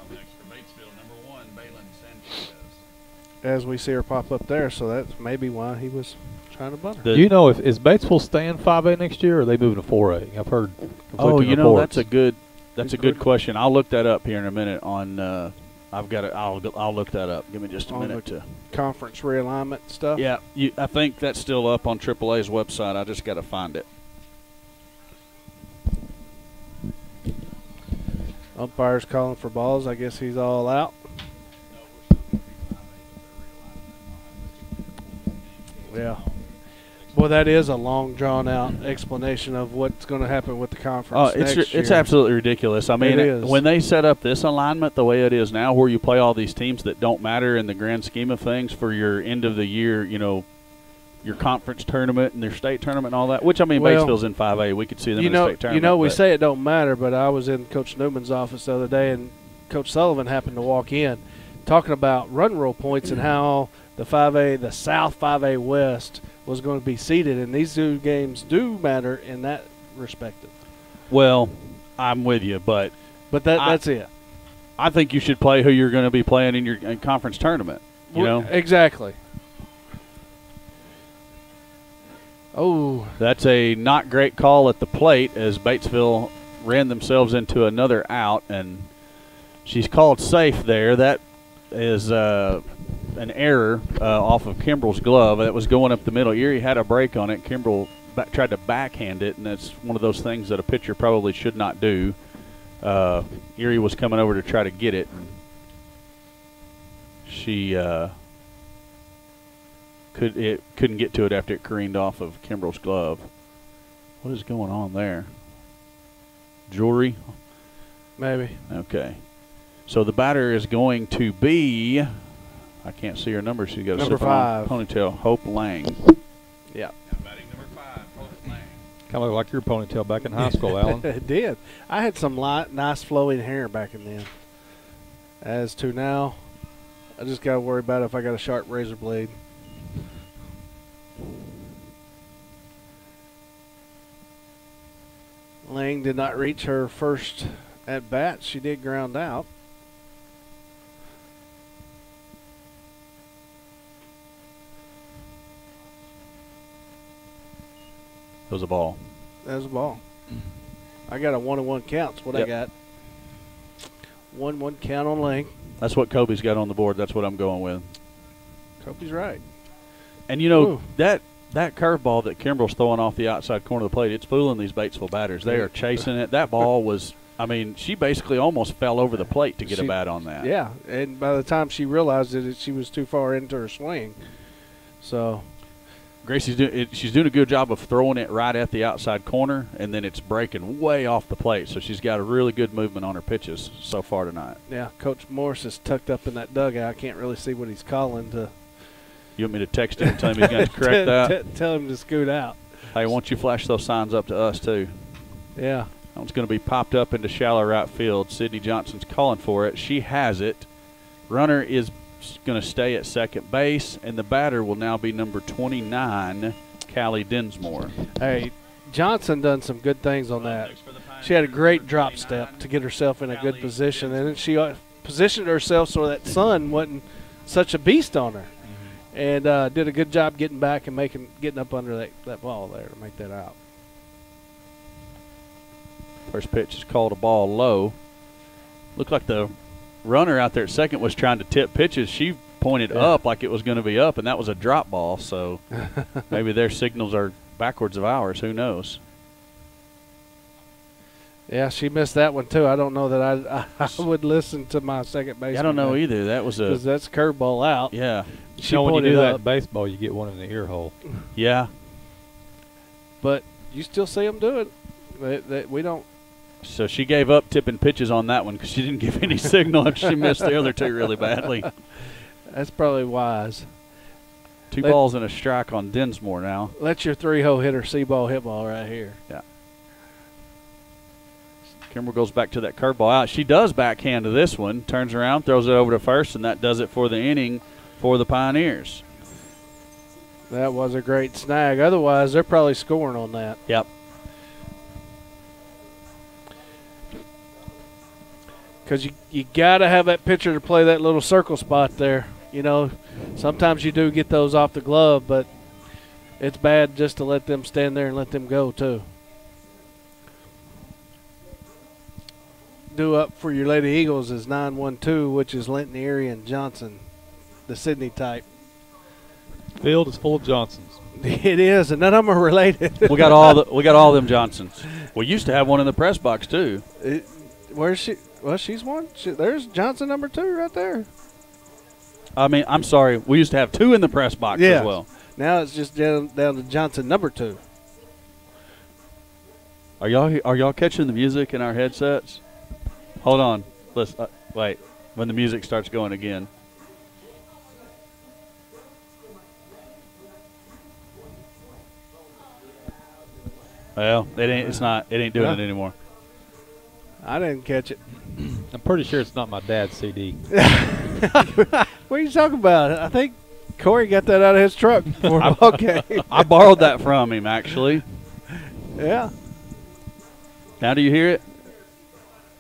next for Batesville, number 1, Balin Sanchez. As we see her pop up there, so that's maybe why he was trying to bunt her. Do you know if is Batesville staying 5A next year, or are they moving to 4A? I've heard. Oh, you know, reports. that's a good question. I'll look that up here in a minute. I've got it. I'll look that up. Give me just a minute to conference realignment stuff. Yeah, I think that's still up on AAA's website. I just got to find it. Umpire's calling for balls. I guess he's all out. Yeah. Boy, that is a long, drawn-out explanation of what's going to happen with the conference next year. It's absolutely ridiculous. I mean, it is. When they set up this alignment the way it is now, where you play all these teams that don't matter in the grand scheme of things for your end of the year, you know, your conference tournament and their state tournament and all that, which, I mean, Batesville's in 5A. We could see them in the state tournament. You know, we say it don't matter, but I was in Coach Newman's office the other day, and Coach Sullivan happened to walk in talking about run rule points and how the 5A, the South 5A West was going to be seeded, and these 2 games do matter in that respective. Well, I'm with you, but that's it. I think you should play who you're going to be playing in your conference tournament. You know exactly. Oh, that's a not great call at the plate as Batesville ran themselves into another out, and she's called safe there. That is an error off of Kimbrell's glove. That was going up the middle. Erie had a break on it. Kimbrell tried to backhand it, and that's one of those things that a pitcher probably should not do. Erie was coming over to try to get it, and she couldn't get to it after it careened off of Kimbrell's glove. What is going on there? Jewelry? maybe. Okay. So the batter is going to be, I can't see her number. She's got a number 5 ponytail. Hope Lang. Yeah. Batting number 5, Hope Lang. Kind of like your ponytail back in high school, Alan. It did. I had some nice flowing hair back in then. As to now, I just got to worry about if I got a sharp razor blade. Lang did not reach her first at bat. She did ground out. That was a ball. That was a ball. I got a 1-1 count. That's what I got. 1-1 count on Lang. That's what Kobe's got on the board. That's what I'm going with. Kobe's right. And, you know, that curveball that Kimbrell's throwing off the outside corner of the plate, it's fooling these Batesville batters. They are chasing it. That ball was, I mean, she basically almost fell over the plate to get a bat on that. Yeah, and by the time she realized it, she was too far into her swing. So Gracie's she's doing a good job of throwing it right at the outside corner, and then it's breaking way off the plate. So she's got a really good movement on her pitches so far tonight. Yeah, Coach Morris is tucked up in that dugout. I can't really see what he's calling to. You want me to text him and tell him he's going to correct that? Tell him to scoot out. Hey, why don't you flash those signs up to us, too? Yeah. That one's going to be popped up into shallow right field. Sydney Johnson's calling for it. She has it. Runner is going to stay at second base, and the batter will now be number 29, Callie Dinsmore. Hey, Johnson done some good things on that. She had a great drop step to get herself in a good position, and then she positioned herself so that sun wasn't such a beast on her, and did a good job getting back and getting up under that ball there to make that out. First pitch is called a ball low. Looked like the runner out there at second was trying to tip pitches. She pointed up like it was going to be up, and that was a drop ball. So maybe their signals are backwards of ours. Who knows? Yeah, she missed that one too. I don't know that I would listen to my second baseman. I don't know either. That was because that's curveball out. Yeah. She when you pointed do that up. in baseball, you get one in the ear hole. Yeah. But you still see them do it. We don't. So she gave up tipping pitches on that one because she didn't give any signal, and she missed the other two really badly. That's probably wise. Two balls and a strike on Dinsmore now. Let your 3-hole hitter see ball, hit ball right here. Yeah. Kimbrell goes back to that curveball out. She does backhand to this one, turns around, throws it over to first, and that does it for the inning for the Pioneers. That was a great snag. Otherwise, they're probably scoring on that. Yep. Because you got to have that pitcher to play that little circle spot there. You know, sometimes you do get those off the glove, but it's bad just to let them stand there and let them go too. Due up for your Lady Eagles is 9-1-2, which is Linton, Erie, and Johnson, the Sydney type. Field is full of Johnsons. It is, and none of them are related. We got all them Johnsons. We used to have one in the press box too. Where's she? Well, she's one. There's Johnson number 2 right there. I mean, I'm sorry. We used to have 2 in the press box as well. Now it's just down to Johnson number 2. Are y'all catching the music in our headsets? Hold on. Let's wait. When the music starts going again. Well, it ain't doing it anymore. I didn't catch it. I'm pretty sure it's not my dad's CD. What are you talking about? I think Corey got that out of his truck before a ball game. I borrowed that from him, actually. Yeah. Now do you hear it?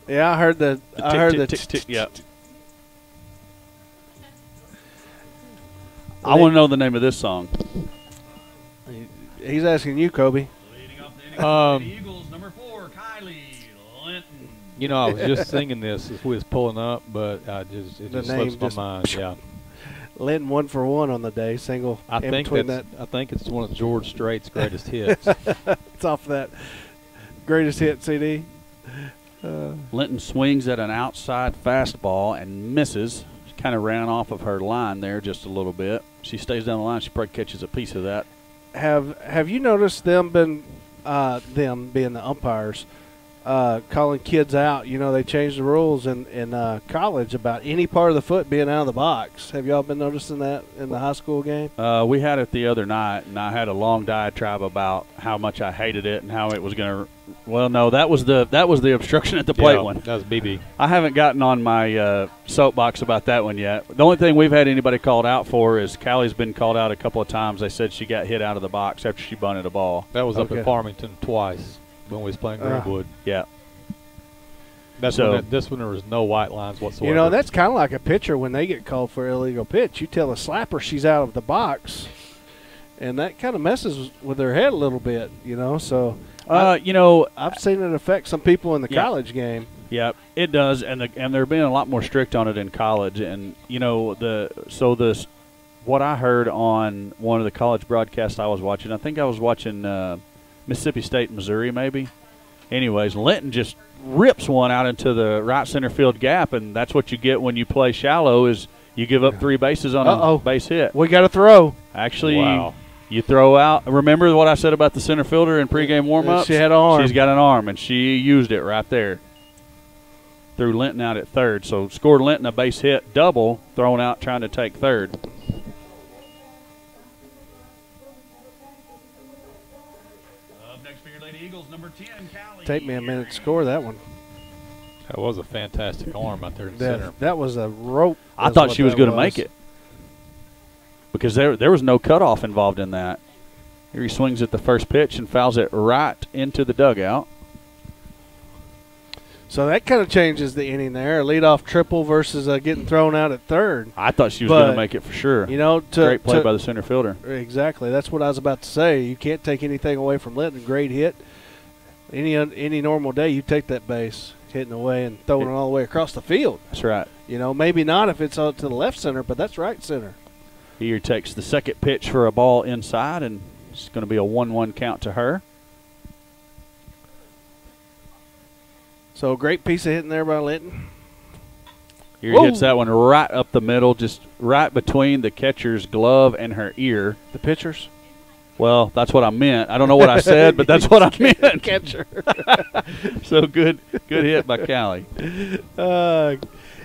Yeah, I heard the tick. Yeah. I want to know the name of this song. He's asking you, Kobe. Leading off the inning, Eagles, number 4, Kylie Linton. You know, I was just singing this as we was pulling up, but it just slips my mind. Yeah. Linton 1 for 1 on the day, single. I think it's one of George Strait's greatest hits. It's off that greatest hit CD. Linton swings at an outside fastball and misses. She kind of ran off of her line there just a little bit. She stays down the line. She probably catches a piece of that. Have you noticed them being the umpires calling kids out? You know, they changed the rules in college about any part of the foot being out of the box. Have y'all been noticing that in the high school game? We had it the other night, and I had a long diatribe about how much I hated it and how it was going to. Well, no, that was the obstruction at the plate one. That was BB. I haven't gotten on my soapbox about that one yet. The only thing we've had anybody called out for is Callie's been called out a couple of times. They said she got hit out of the box after she bunted a ball. That was up at Farmington twice when we was playing Greenwood. Yeah. This one there was no white lines whatsoever. You know, that's kind of like a pitcher when they get called for illegal pitch. You tell a slapper she's out of the box, and that kind of messes with their head a little bit, you know. So, I've seen it affect some people in the college game. Yeah, it does, and they're being a lot more strict on it in college. And you know, what I heard on one of the college broadcasts I was watching, I think I was watching Mississippi State, Missouri, maybe. Anyways, Linton just rips one out into the right center field gap, and that's what you get when you play shallow is you give up 3 bases on a base hit. We got to throw. Actually, you throw out. Remember what I said about the center fielder in pregame warm-ups? She had an arm. She's got an arm, and she used it right there. Threw Linton out at third, so scored Linton a base hit, double, thrown out trying to take third. Up next for your Lady Eagles, number 10, Callie take me a minute to score that one. That was a fantastic arm out there in the center. That was a rope. I thought she was going to make it because there was no cutoff involved in that. Here he swings at the first pitch and fouls it right into the dugout. So that kind of changes the inning there. A leadoff triple versus getting thrown out at third. I thought she was going to make it for sure. You know, great play by the center fielder. Exactly. That's what I was about to say. You can't take anything away from Linton. Great hit. Any normal day, you take that base, hitting away and throwing it all the way across the field. That's right. You know, maybe not if it's out to the left center, but that's right center. Here takes the second pitch for a ball inside, and it's going to be a 1-1 count to her. So, great piece of hitting there by Linton. Here he hits that one right up the middle, just right between the catcher's glove and her ear. The pitcher's? Well, that's what I meant. I don't know what I said, but that's what I meant. Catcher. So good hit by Callie.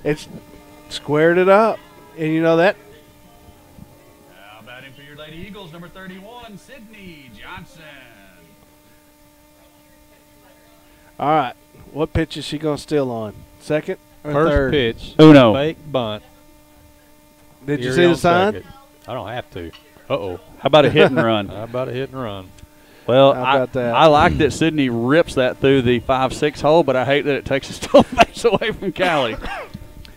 It's squared it up. And you know that? Now batting for your Lady Eagles, number 31, Sydney Johnson. All right. What pitch is she going to steal on? Second or First third? pitch. Uno. Fake bunt. Did you Erie see on the sign? second. I don't have to. Uh-oh. How about a hit and run? How about a hit and run? Well, How about that? I like that Sydney rips that through the 5-6 hole, but I hate that it takes a stolen base away from Callie.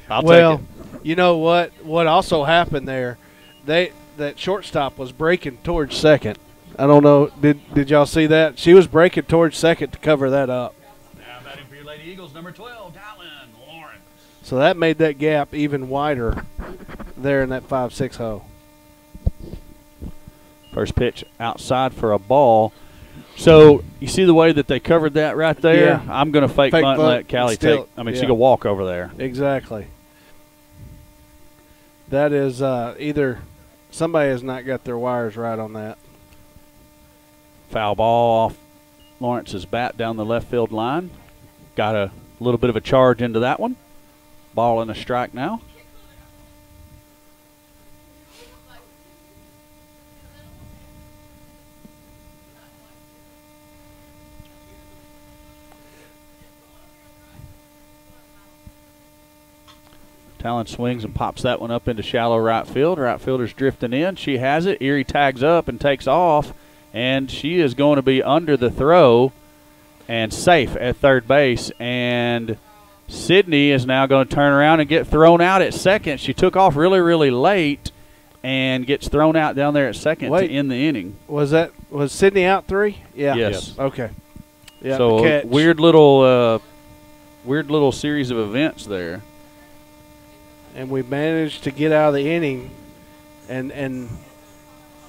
I'll take it. You know what? What also happened there? That shortstop was breaking towards second. I don't know. Did y'all see that? She was breaking towards second to cover that up. Now batting for your Lady Eagles, number 12, Talon Lawrence. So that made that gap even wider there in that 5-6 hole. First pitch outside for a ball. So you see the way that they covered that right there? Yeah. I'm going to fake bunt and let Callie take. I mean, she could walk over there. Exactly. That is either somebody has not got their wires right on that. Foul ball off Lawrence's bat down the left field line. Got a little bit of a charge into that one. Ball and a strike now. Talon swings and pops that one up into shallow right field. Right fielder's drifting in. She has it. Erie tags up and takes off, and she is going to be under the throw and safe at third base. And Sydney is now going to turn around and get thrown out at second. She took off really, really late and gets thrown out down there at second to end the inning. Was Sydney out 3? Yeah. Yes. Okay. Yeah. So a weird little series of events there. And we managed to get out of the inning and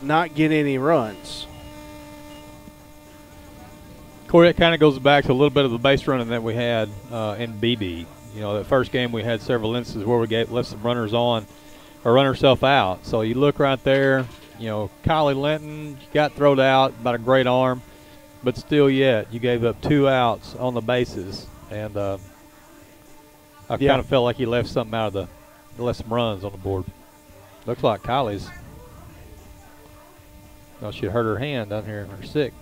not get any runs. Corey, that kind of goes back to a little bit of the base running that we had in BB. You know, that first game we had several instances where we left some runners on or run ourselves out. So you look right there, you know, Kylie Linton got thrown out, about a great arm, but still yet you gave up 2 outs on the bases. And I kind of felt like you left something out of the – left some runs on the board. Looks like Kylie's. Well, she hurt her hand down here in her sick.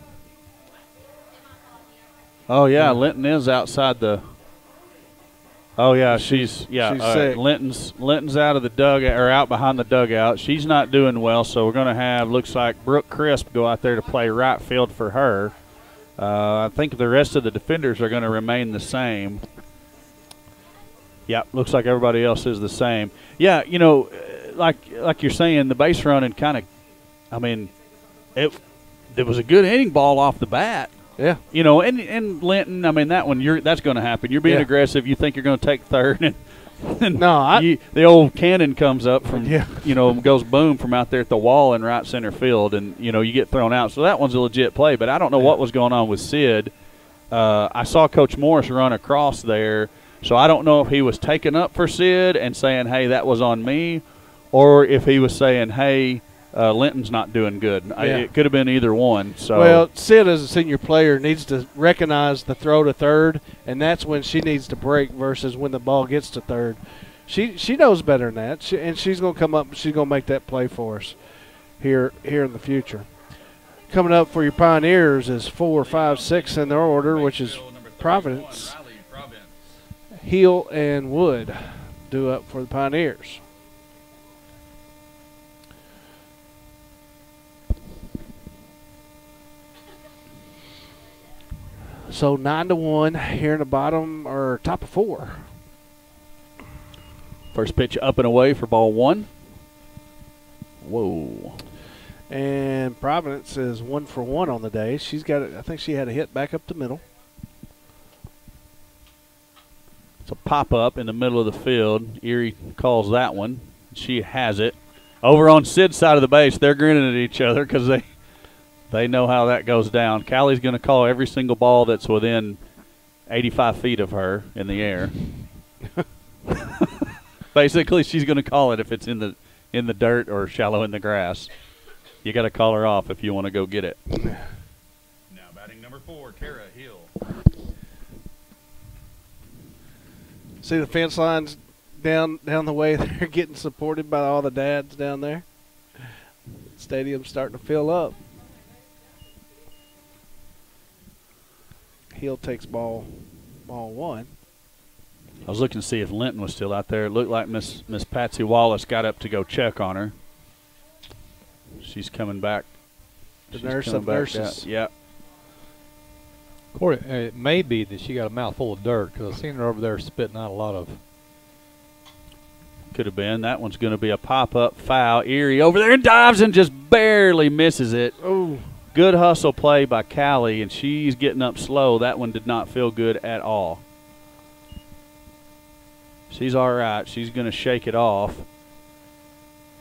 Oh yeah, Linton is outside the. Oh yeah, she's sick. Linton's out of the dugout or out behind the dugout. She's not doing well, so we're going to have looks like Brooke Crisp go out there to play right field for her. I think the rest of the defenders are going to remain the same. Yep, looks like everybody else is the same. Yeah, you know, like you're saying, the base running kind of, I mean, it was a good hitting ball off the bat. Yeah. You know, and Linton, I mean, that's going to happen. You're being aggressive. You think you're going to take third, and the old cannon comes up from, you know, goes boom from out there at the wall in right center field, and, you know, you get thrown out. So that one's a legit play, but I don't know what was going on with Sid. I saw Coach Morris run across there. So I don't know if he was taking up for Sid and saying, hey, that was on me, or if he was saying, hey, Linton's not doing good. It could have been either one. So well, Sid as a senior player needs to recognize the throw to third, and that's when she needs to break versus when the ball gets to third. She knows better than that, and she's going to come up and she's going to make that play for us here in the future. Coming up for your Pioneers is 4, 5, 6 in their order, which is Providence. Riley, Providence. Hill and Wood due up for the Pioneers. So 9-1 here in the bottom or top of 4. First pitch up and away for ball 1. Whoa. And Providence is 1 for 1 on the day. She's got it. I think she had a hit back up the middle. It's a pop-up in the middle of the field. Erie calls that one. She has it. Over on Sid's side of the base, they're grinning at each other because they know how that goes down. Callie's going to call every single ball that's within 85 feet of her in the air. Basically, she's going to call it if it's in the dirt or shallow in the grass. You got to call her off if you want to go get it. Now batting number 4, Kara Hill. See the fence lines down the way. They're getting supported by all the dads down there. Stadium's starting to fill up. Hill takes ball 1. I was looking to see if Linton was still out there. It looked like Miss Patsy Wallace got up to go check on her. She's coming back. The nurse of nurses. Yep. Corey, it may be that she got a mouthful of dirt because I've seen her over there spitting out a lot of. Could have been. That one's going to be a pop-up foul. Erie over there and dives and just barely misses it. Oh. Good hustle play by Callie, and she's getting up slow. That one did not feel good at all. She's all right. She's going to shake it off.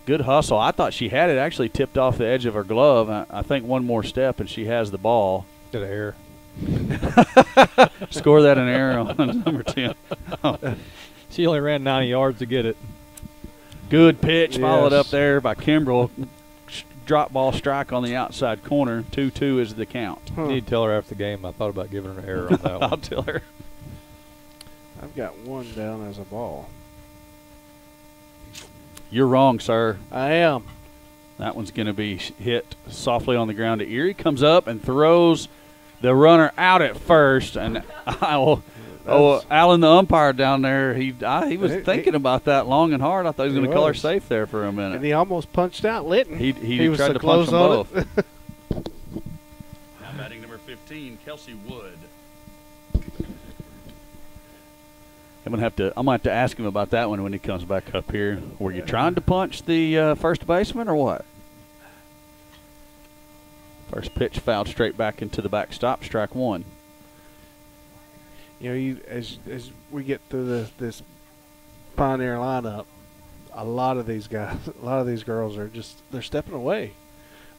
Good hustle. I thought she had it actually tipped off the edge of her glove. I think one more step, and she has the ball. Did an error. Score that an error on number 10. Oh. She only ran 90 yards to get it. Good pitch, followed Yes. up there by Kimbrell. Drop ball strike on the outside corner. 2-2 is the count. You need to tell her after the game I thought about giving her an error on that I'll one. tell her. I've got 1 down as a ball. You're wrong, sir. I am. That one's going to be hit softly on the ground. Erie comes up and throws the runner out at first, and Alan, the umpire down there, he was thinking about that long and hard. I thought he was going to call her safe there for a minute. And he almost punched out Linton. He was tried so to punch close them on both. it. Now batting number 15, Kelsey Wood. I'm gonna have to ask him about that one when he comes back up here. Were you trying to punch the first baseman or what? First pitch fouled straight back into the backstop. Strike 1. You know, as we get through this Pioneer lineup, a lot of these guys, a lot of these girls they're stepping away.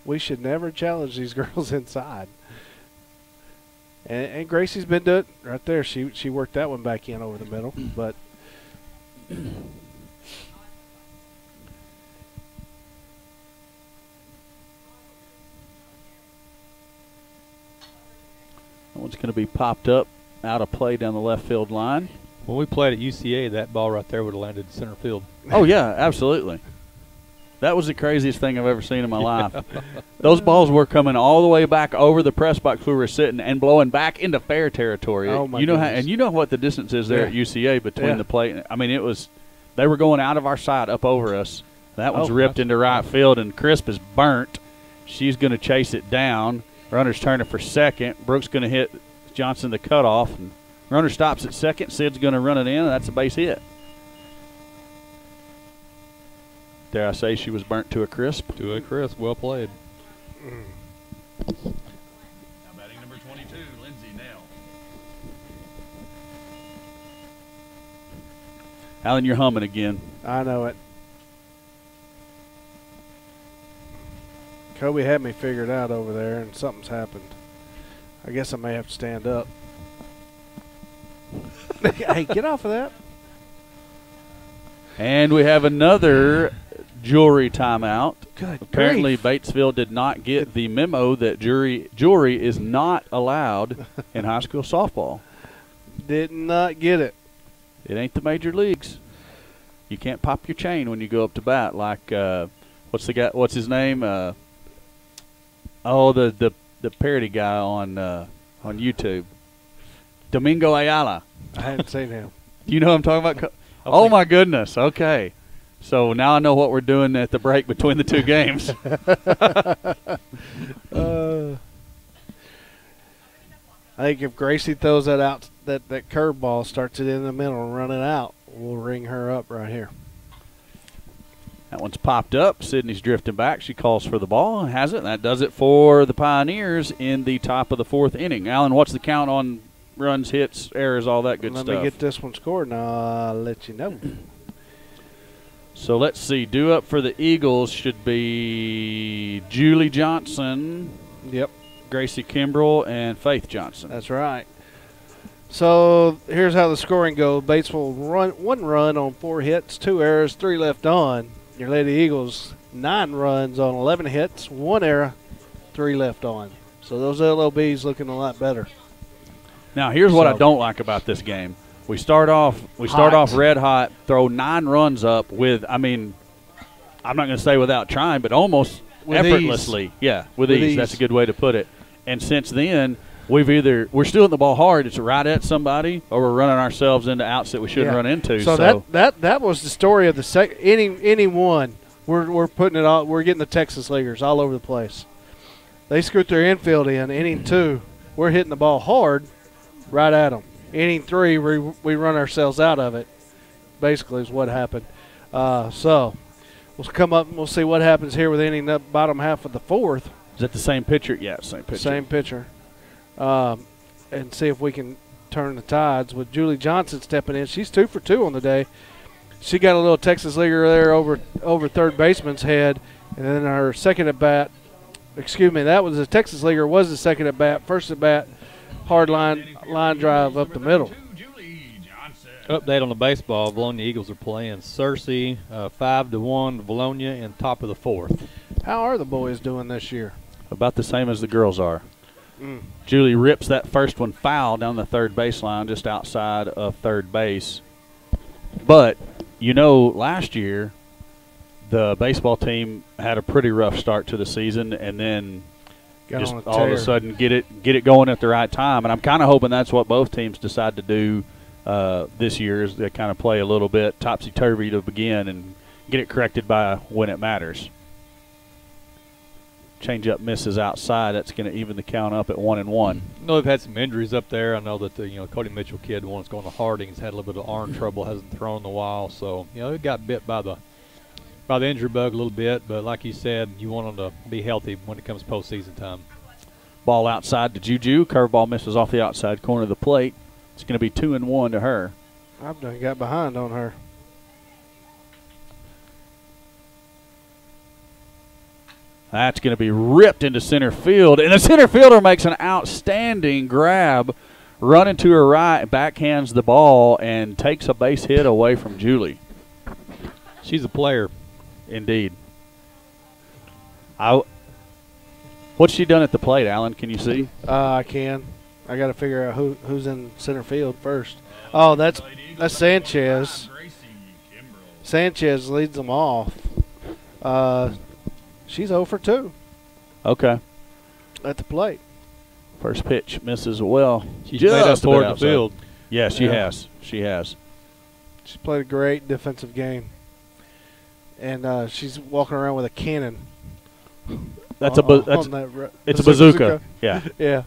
We should never challenge these girls inside. And Gracie's been doing it right there. She worked that one back in over the middle, but That one's going to be popped up out of play down the left field line. When we played at UCA, that ball right there would have landed in center field. Oh, yeah, absolutely. That was the craziest thing I've ever seen in my life. Those balls were coming all the way back over the press box where we were sitting and blowing back into fair territory. Oh, my you know how, goodness. and you know what the distance is there at UCA between the plate. I mean, they were going out of our sight up over us. That one's ripped into right field, and Crisp is burnt. She's going to chase it down. Runner's turning for second. Brooks going to hit Johnson the cutoff. And runner stops at second. Sid's going to run it in, and that's a base hit. Dare I say she was burnt to a crisp? To a crisp. Well played. Now batting number 22, Lindsay Nell. Alan, you're humming again. I know it. Kobe had me figured out over there, and something's happened. I guess I may have to stand up. Hey, get off of that. And we have another jewelry timeout. Good Apparently, grief. Batesville did not get the memo that jewelry is not allowed in high school softball. Did not get it. It ain't the major leagues. You can't pop your chain when you go up to bat. Like what's the guy? What's his name? The parody guy on YouTube. Domingo Ayala. I hadn't seen him. Do you know what I'm talking about? Oh, my goodness. Okay. So now I know what we're doing at the break between the two games. I think if Gracie throws that out, that curveball, starts it in the middle and run it out, we'll ring her up right here. That one's popped up. Sydney's drifting back. She calls for the ball and has it. And that does it for the Pioneers in the top of the 4th inning. Alan, what's the count on runs, hits, errors, all that good stuff? Let me get this one scored, and I'll let you know. So let's see. Due up for the Eagles should be Julie Johnson. Yep. Gracie Kimbrell, and Faith Johnson. That's right. So here's how the scoring goes. Batesville one run on 4 hits, 2 errors, 3 left on. Your Lady Eagles 9 runs on 11 hits, 1 error, 3 left on. So those LOBs looking a lot better. Now here's what I don't like about this game. We start off red hot, throw 9 runs up with, I mean, I'm not going to say without trying, but almost with effortlessly. Ease. Yeah, with ease. That's a good way to put it. And since then, we're still hitting the ball hard. It's right at somebody, or we're running ourselves into outs that we shouldn't run into. So that was the story of the inning one. We're putting it all. We're getting the Texas Leaguers all over the place. They scoot their infield in. Inning 2, we're hitting the ball hard, right at them. Inning 3, we run ourselves out of it. Basically, is what happened. So we'll come up and we'll see what happens here with inning the bottom half of the 4th. Is that the same pitcher? Yeah, same pitcher. Same pitcher. And see if we can turn the tides with Julie Johnson stepping in. She's 2 for 2 on the day. She got a little Texas Leaguer there over third baseman's head, and then her second at bat. Excuse me, that was the Texas Leaguer was the second at bat. First at bat, hard line drive up the middle. Update on the baseball. Vilonia Eagles are playing Cersei 5-1 Vilonia in top of the 4th. How are the boys doing this year? About the same as the girls are. Julie rips that first one foul down the third baseline just outside of third base. But, last year the baseball team had a pretty rough start to the season and then just all of a sudden get it going at the right time. And I'm kind of hoping that's what both teams decide to do this year, is they kind of play a little bit topsy-turvy to begin and get it corrected by when it matters. Change-up misses outside. That's going to even the count up at 1-1. I know they've had some injuries up there. I know that the Cody Mitchell kid, the one that's going to Harding, has had a little bit of arm trouble, hasn't thrown in a while. So they got bit by the injury bug a little bit. But like you said, you want them to be healthy when it comes postseason time. Ball outside to Juju. Curveball misses off the outside corner of the plate. It's going to be 2-1 to her. I've done got behind on her. That's going to be ripped into center field. And the center fielder makes an outstanding grab, running to her right, backhands the ball, and takes a base hit away from Julie. She's a player. Indeed. What's she done at the plate, Alan? Can you see? I can. I got to figure out who's in center field first. Oh, that's Sanchez. Sanchez leads them off. She's 0 for 2. Okay. At the plate. First pitch misses well. She's made up toward the field. Yeah, she has. She has. She's played a great defensive game. And she's walking around with a cannon. It's a bazooka. Yeah. Yeah.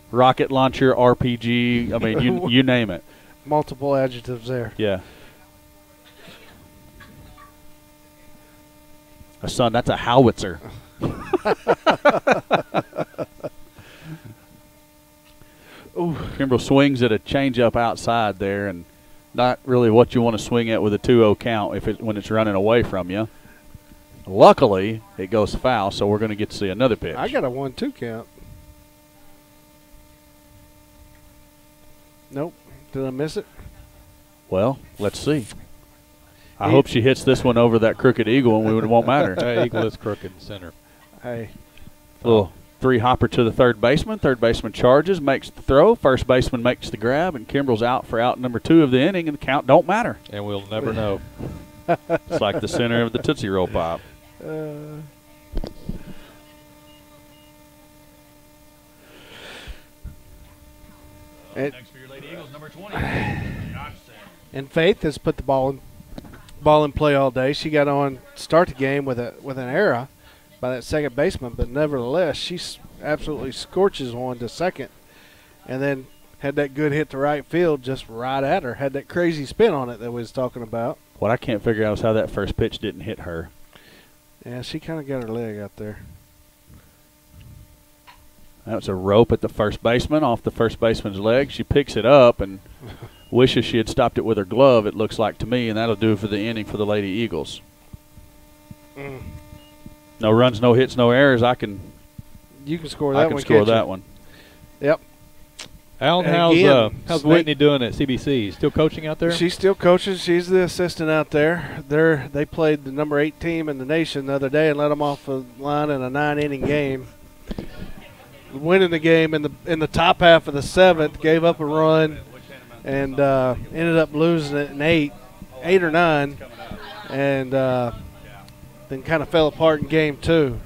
Rocket launcher, RPG. I mean, you name it. Multiple adjectives there. Yeah. Son, that's a howitzer. Kimbrell swings at a changeup outside there, and not really what you want to swing at with a 2-0 count when it's running away from you. Luckily, it goes foul, so we're going to get to see another pitch. I got a 1-2 count. Nope. Did I miss it? Well, let's see. I hope she hits this one over that crooked eagle, and it won't matter. That eagle is crooked in center. Hey. Little 3-hopper to the third baseman. Third baseman charges, makes the throw. First baseman makes the grab, and Kimbrell's out for out number 2 of the inning, and the count don't matter. And we'll never know. It's like the center of the Tootsie Roll Pop. Next for your Lady Eagles, number 20, Johnson. And Faith has put the ball in play all day. She got on to start the game with an error by that second baseman, but nevertheless, she absolutely scorches one to second, and then had that good hit to right field just right at her. Had that crazy spin on it that we was talking about. What I can't figure out is how that first pitch didn't hit her. Yeah, she kind of got her leg out there. That was a rope at the first baseman, off the first baseman's leg. She picks it up and wishes she had stopped it with her glove, it looks like to me, and that'll do for the inning for the Lady Eagles. No runs, no hits, no errors. You can score that one. I can score that one. Yep. Alan, how's Whitney doing at CBC? Still coaching out there? She's still coaching. She's the assistant out there. They played the number 8 team in the nation the other day and let them off the line in a 9-inning game. Winning the game in the top half of the 7th, gave up a run, and ended up losing it in 8 or 9, and then kind of fell apart in game 2.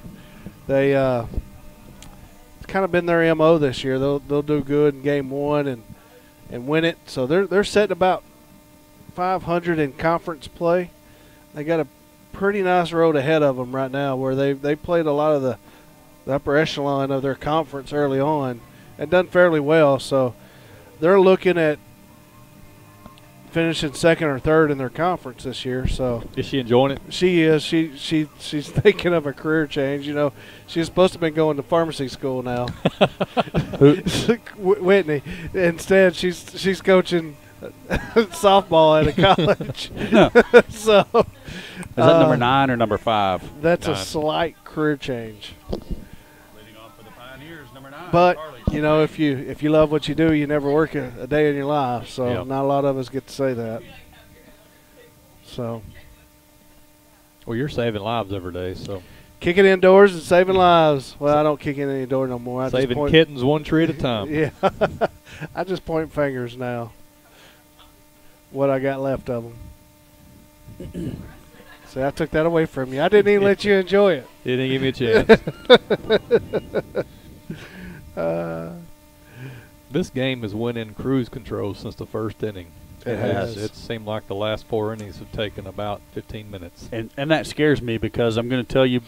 They it's kind of been their MO this year. They'll do good in game 1 and win it. So they're setting about 500 in conference play. They got a pretty nice road ahead of them right now, where they played a lot of the upper echelon of their conference early on and done fairly well. So they're looking at finishing 2nd or 3rd in their conference this year. So is she enjoying it? She is. She's thinking of a career change. You know, she's supposed to have been going to pharmacy school now. Whitney. Instead, she's coaching softball at a college. So is that number 9 or number 5? That's 9. A slight career change. Leading off for the Pioneers, number 9. But Carly. you know, if you love what you do, you never work a day in your life. So Yep. not a lot of us get to say that. So Well, you're saving lives every day, so. kicking indoors and saving lives. Well, I don't kick in any door no more. I Saving just point, kittens one tree at a time. Yeah. I just point fingers now. What I got left of them. See, I took that away from you. I didn't even let you enjoy it. You didn't give me a chance. This game is winning cruise control since the first inning. It has. It seemed like the last 4 innings have taken about 15 minutes. And that scares me because I'm going to tell you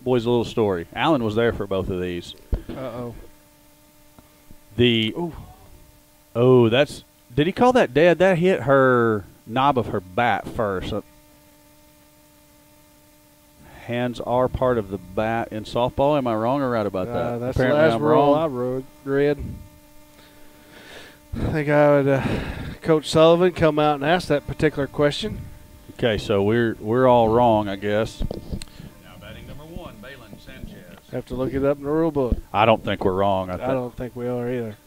boys a little story. Alan was there for both of these. Uh-oh. Did he call that dead? That hit her knob of her bat first. Hands are part of the bat in softball. Am I wrong or right about that? That's Apparently the last I'm rule wrong. I read. I think I would Coach Sullivan come out and ask that particular question. Okay, so we're all wrong, I guess. Now batting number 1, Balin Sanchez. Have to look it up in the rule book. I don't think we're wrong. I don't think we are either.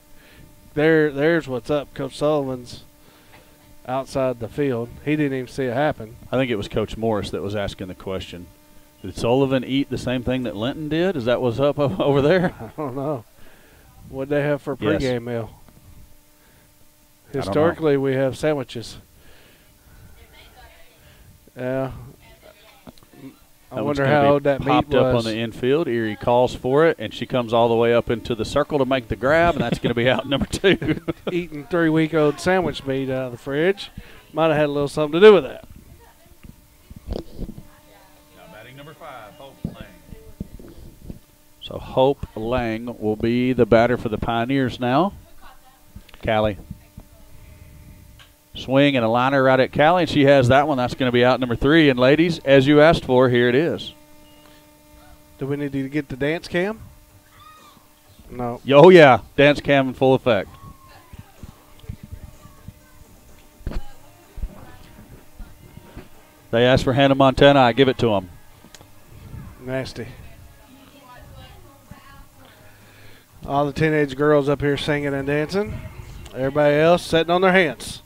There's what's up. Coach Sullivan's outside the field. He didn't even see it happen. I think it was Coach Morris that was asking the question. Did Sullivan eat the same thing that Linton did? Is that what's up over there? I don't know. What'd they have for a Yes. pregame meal? don't know. Historically, we have sandwiches. Yeah. I wonder how old that meat popped up on was. the infield. Erie calls for it, and she comes all the way up into the circle to make the grab, and that's going to be out number 2. Eating 3-week-old sandwich meat out of the fridge. Might have had a little something to do with that. Now batting number 5, Hope Lang. So Hope Lang will be the batter for the Pioneers now. Callie. Swing and a liner right at Callie, and she has that one. That's going to be out number 3. And ladies, as you asked for, here it is. Do we need to get the dance cam? No. Oh, yeah. Dance cam in full effect. They asked for Hannah Montana. I give it to them. Nasty. All the teenage girls up here singing and dancing. Everybody else sitting on their hands.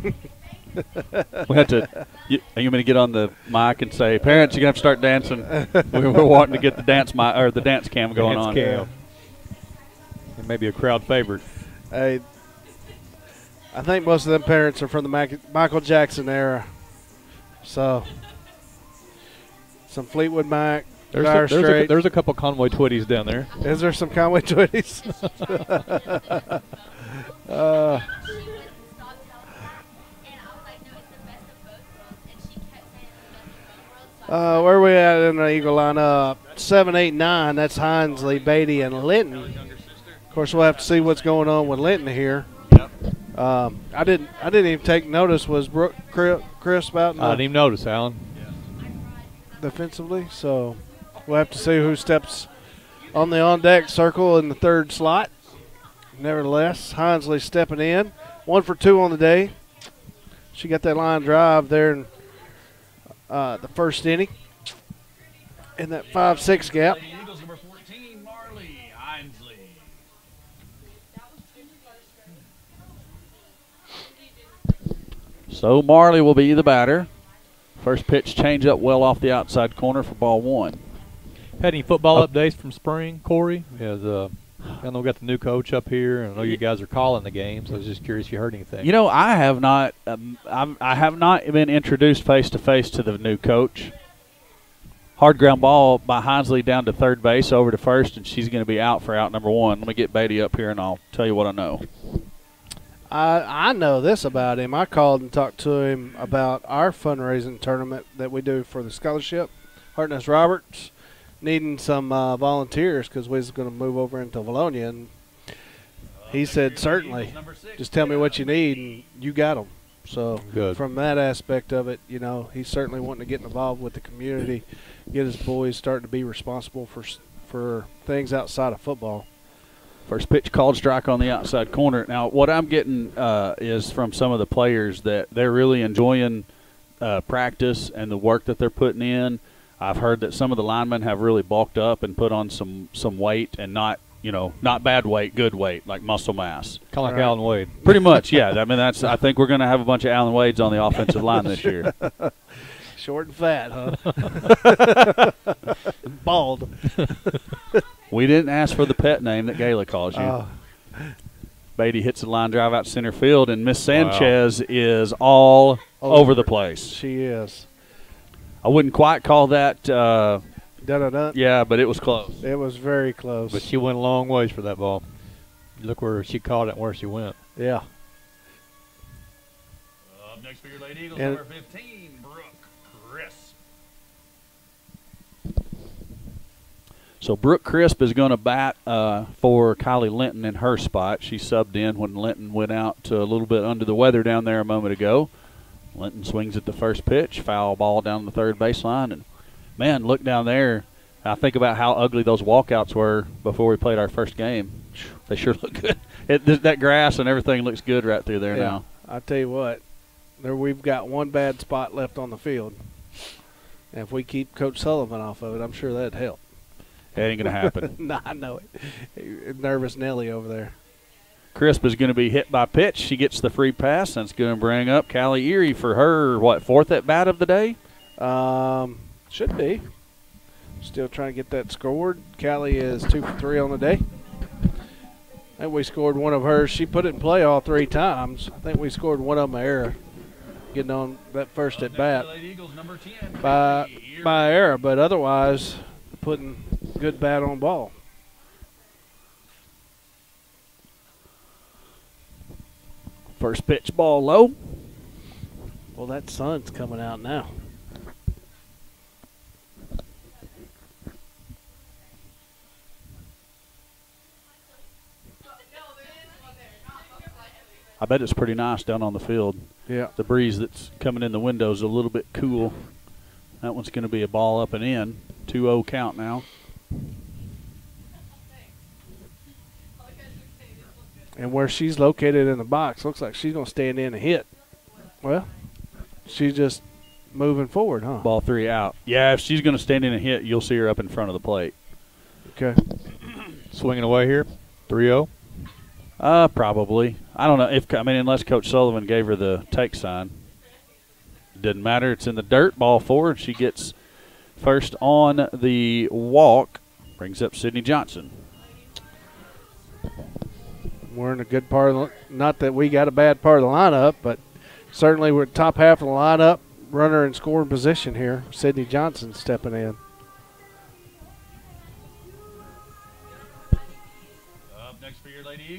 We have to. You want me to get on the mic and say, parents, you're gonna have to start dancing. We're wanting to get the dance the dance cam going Dance on. cam. And maybe a crowd favorite. Hey, I think most of them parents are from the Michael Jackson era. So, some Fleetwood Mac, There's a couple Conway Twitties down there. Is there some Conway Twitties? Where are we at in the Eagle lineup? 7, 8, 9. That's Hinesley, Beatty, and Linton. Of course, we'll have to see what's going on with Linton here. I didn't even take notice. Was Brooke Crisp out? I didn't even notice, Alan. Defensively, so we'll have to see who steps on the on-deck circle in the third slot. Nevertheless, Hinesley stepping in. 1 for 2 on the day. She got that line drive there in the first inning in that 5-6 gap. Eagles number 14, Marley Hinesley. So Marley will be the batter. First pitch change up well off the outside corner for ball 1. Had any football updates from spring, Corey? I know we got the new coach up here, and I know you guys are calling the games. I was just curious if you heard anything. You know, I have not. I have not been introduced face to face to the new coach. Hard ground ball by Hinesley down to third base, over to first, and she's going to be out for out number 1. Let me get Beatty up here, and I'll tell you what I know. I know this about him. I called and talked to him about our fundraising tournament that we do for the scholarship. Hartness Roberts needing some volunteers because we was going to move over into Vilonia, and he said, certainly, just tell me what you need, and you got them. So good. From that aspect of it, you know, he's certainly wanting to get involved with the community, get his boys starting to be responsible for things outside of football. First pitch called, strike on the outside corner. Now, what I'm getting is from some of the players that they're really enjoying practice and the work that they're putting in. I've heard that some of the linemen have really bulked up and put on some weight, and not bad weight, good weight, like muscle mass. Kind of like Alan Wade. Pretty much, yeah. I mean, I think we're going to have a bunch of Alan Wades on the offensive line this year. Short and fat, huh? Bald. We didn't ask for the pet name that Gayla calls you. Beatty hits a line drive out center field, and Miss Sanchez is all over the place. She is. I wouldn't quite call that Dun-dun-dun. yeah, but it was close. It was very close. But she went a long ways for that ball. Look where she caught it and where she went. Yeah. Up next for your Lady Eagles, number 15, Brooke Crisp. So Brooke Crisp is going to bat for Kylie Linton in her spot. She subbed in when Linton went out to a little bit under the weather down there a moment ago. Linton swings at the first pitch, foul ball down the third baseline. And, man, look down there. I think about how ugly those walkouts were before we played our first game. They sure look good. That grass and everything looks good right through there now. I tell you what, we've got one bad spot left on the field. And if we keep Coach Sullivan off of it, I'm sure that'd help. That ain't going to happen. No, I know it. Nervous Nelly over there. Crisp is going to be hit by pitch. She gets the free pass. That's going to bring up Callie Erie for her, fourth at bat of the day? Should be. Still trying to get that scored. Callie is 2 for 3 on the day. I think we scored one of hers. She put it in play all 3 times. I think we scored one of them error, getting on that first at bat by error, but otherwise putting good bat on ball. First pitch ball low. Well, that sun's coming out now. I bet it's pretty nice down on the field. Yeah. The breeze that's coming in the window is a little bit cool. That one's going to be a ball up and in. 2-0 count now. And where she's located in the box, looks like she's going to stand in and hit. Well, she's just moving forward, huh? Ball 3 out. Yeah, if she's going to stand in and hit, you'll see her up in front of the plate. Okay. Swinging away here, 3-0. Probably. I don't know unless Coach Sullivan gave her the take sign. Doesn't matter. It's in the dirt. Ball forward. She gets first on the walk. Brings up Sydney Johnson. We're in a good part of not that we got a bad part of the lineup, but certainly we're top half of the lineup. Runner in scoring position here. Sydney Johnson stepping in.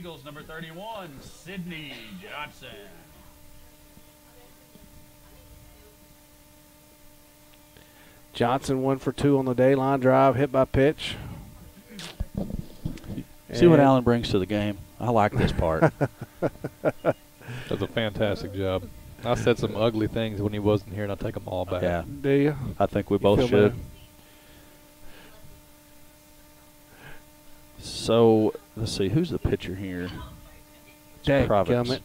Eagles, number 31, Sydney Johnson. Johnson 1 for 2 on the day. Line drive, hit by pitch. See what Alan brings to the game. I like this part. That's a fantastic job. I said some ugly things when he wasn't here, and I take them all back. Yeah. Do you? I think we feel both should. bad? So, let's see. Who's the pitcher here? Dadgummit.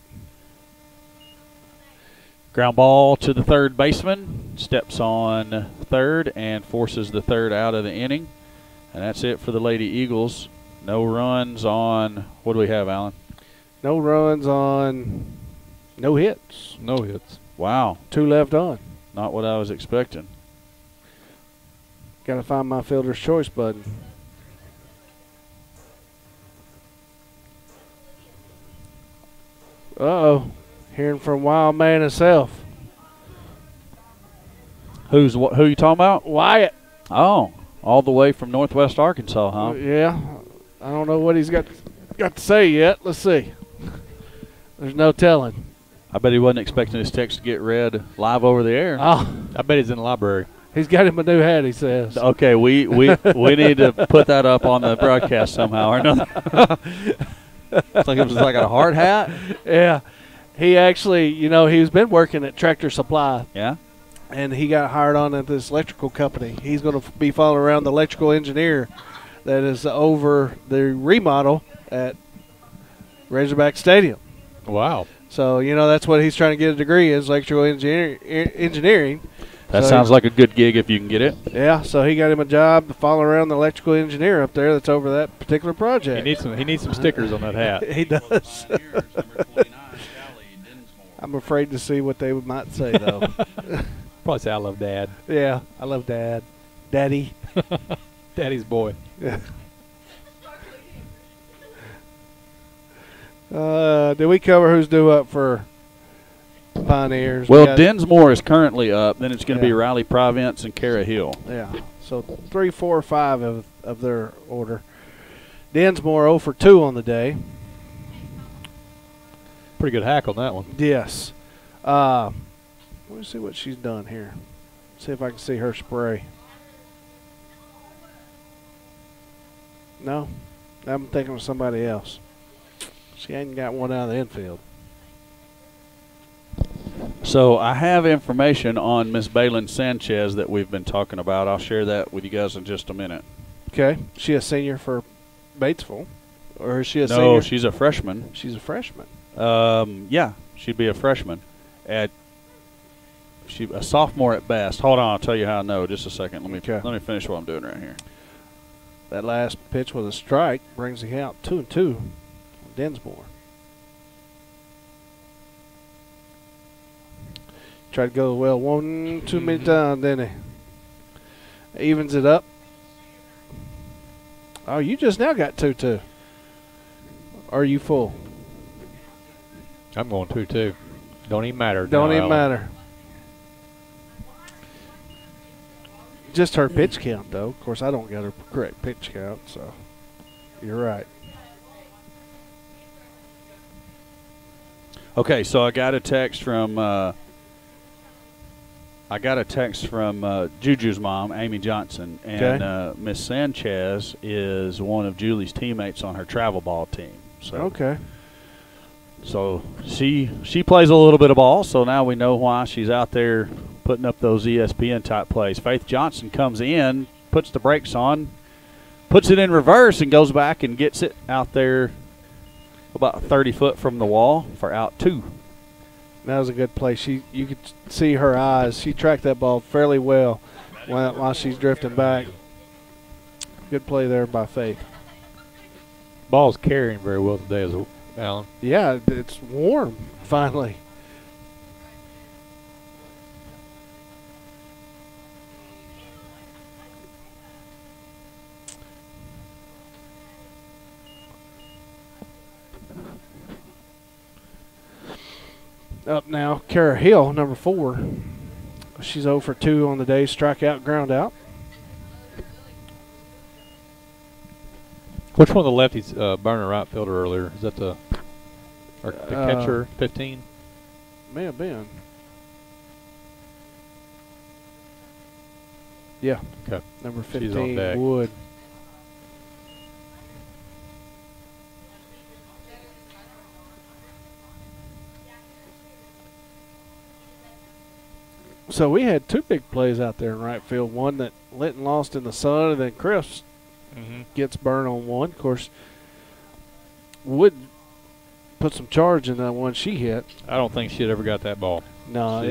Ground ball to the third baseman. Steps on third and forces the third out of the inning. And that's it for the Lady Eagles. No runs on, what do we have, Alan? No runs on, no hits. No hits. Wow. 2 left on. Not what I was expecting. Got to find my fielder's choice button. Uh-oh. Hearing from Wild Man himself. Who you talking about? Wyatt. Oh, all the way from Northwest Arkansas, huh? Yeah. I don't know what he's got to say yet. Let's see. There's no telling. I bet he wasn't expecting his text to get read live over the air. Oh, I bet he's in the library. he's got him a new hat, he says. Okay, we need to put that up on the broadcast somehow or another. It's like it was like a hard hat. Yeah. He actually, he's been working at Tractor Supply. Yeah. And he got hired on at this electrical company. He's going to be following around the electrical engineer that is over the remodel at Razorback Stadium. Wow. So, that's what he's trying to get a degree in, is electrical engineering. That So sounds like a good gig if you can get it. Yeah, so he got him a job to follow around the electrical engineer up there that's over that particular project. He needs some stickers on that hat. He does. I'm afraid to see what they might say, though. Probably say I love Dad. Yeah, I love Dad. Daddy. Daddy's boy. Yeah. Did we cover who's due up for Pioneers? Well, Dinsmore is currently up. Then it's going to be Yeah. Riley Province and Cara Hill. Yeah, so 3, 4, 5 of their order. Dinsmore 0 for 2 on the day. Pretty good hack on that one. Yes. Let me see what she's done here. See if I can see her spray. No, I'm thinking of somebody else. She ain't got one out of the infield. So I have information on Miss Baylin Sanchez that we've been talking about. I'll share that with you guys in just a minute. Okay. She a senior for Batesville? Or is she a senior? No, she's a freshman. She's a freshman. Yeah, she'd be a freshman. A sophomore at best. Hold on, I'll tell you how I know. Just a second. Let me finish what I'm doing right here. That last pitch was a strike. Brings the count 2-2 on Dinsmore. Tried to go well 1 too many times, didn't he? Evens it up. Oh, you just now got 2-2. Are you full? I'm going 2-2. Don't even matter. Don't now, even Alan. matter. Just her pitch count, though. Of course, I don't get her correct pitch count, so you're right. Okay, so I got a text from Juju's mom, Amy Johnson, and Miss Sanchez is one of Julie's teammates on her travel ball team. So Okay. So she plays a little bit of ball, so now we know why she's out there putting up those ESPN-type plays. Faith Johnson comes in, puts the brakes on, puts it in reverse, and goes back and gets it out there about 30 foot from the wall for out 2. That was a good play. You could see her eyes. She tracked that ball fairly well while she's drifting back. Good play there by Faith. Ball's carrying very well today, Alan. Yeah, it's warm, finally. Up now, Cara Hill, number 4. She's 0 for 2 on the day, strikeout, ground out. Which one of the lefties burning right fielder earlier? Is that the catcher, 15? May have been. Yeah. Okay. Number She's on 15, deck. Wood. So we had two big plays out there in right field. One that Linton lost in the sun, and then Chris gets burned on one. Of course, Wood put some charge in that one she hit. I don't think she'd ever got that ball. No,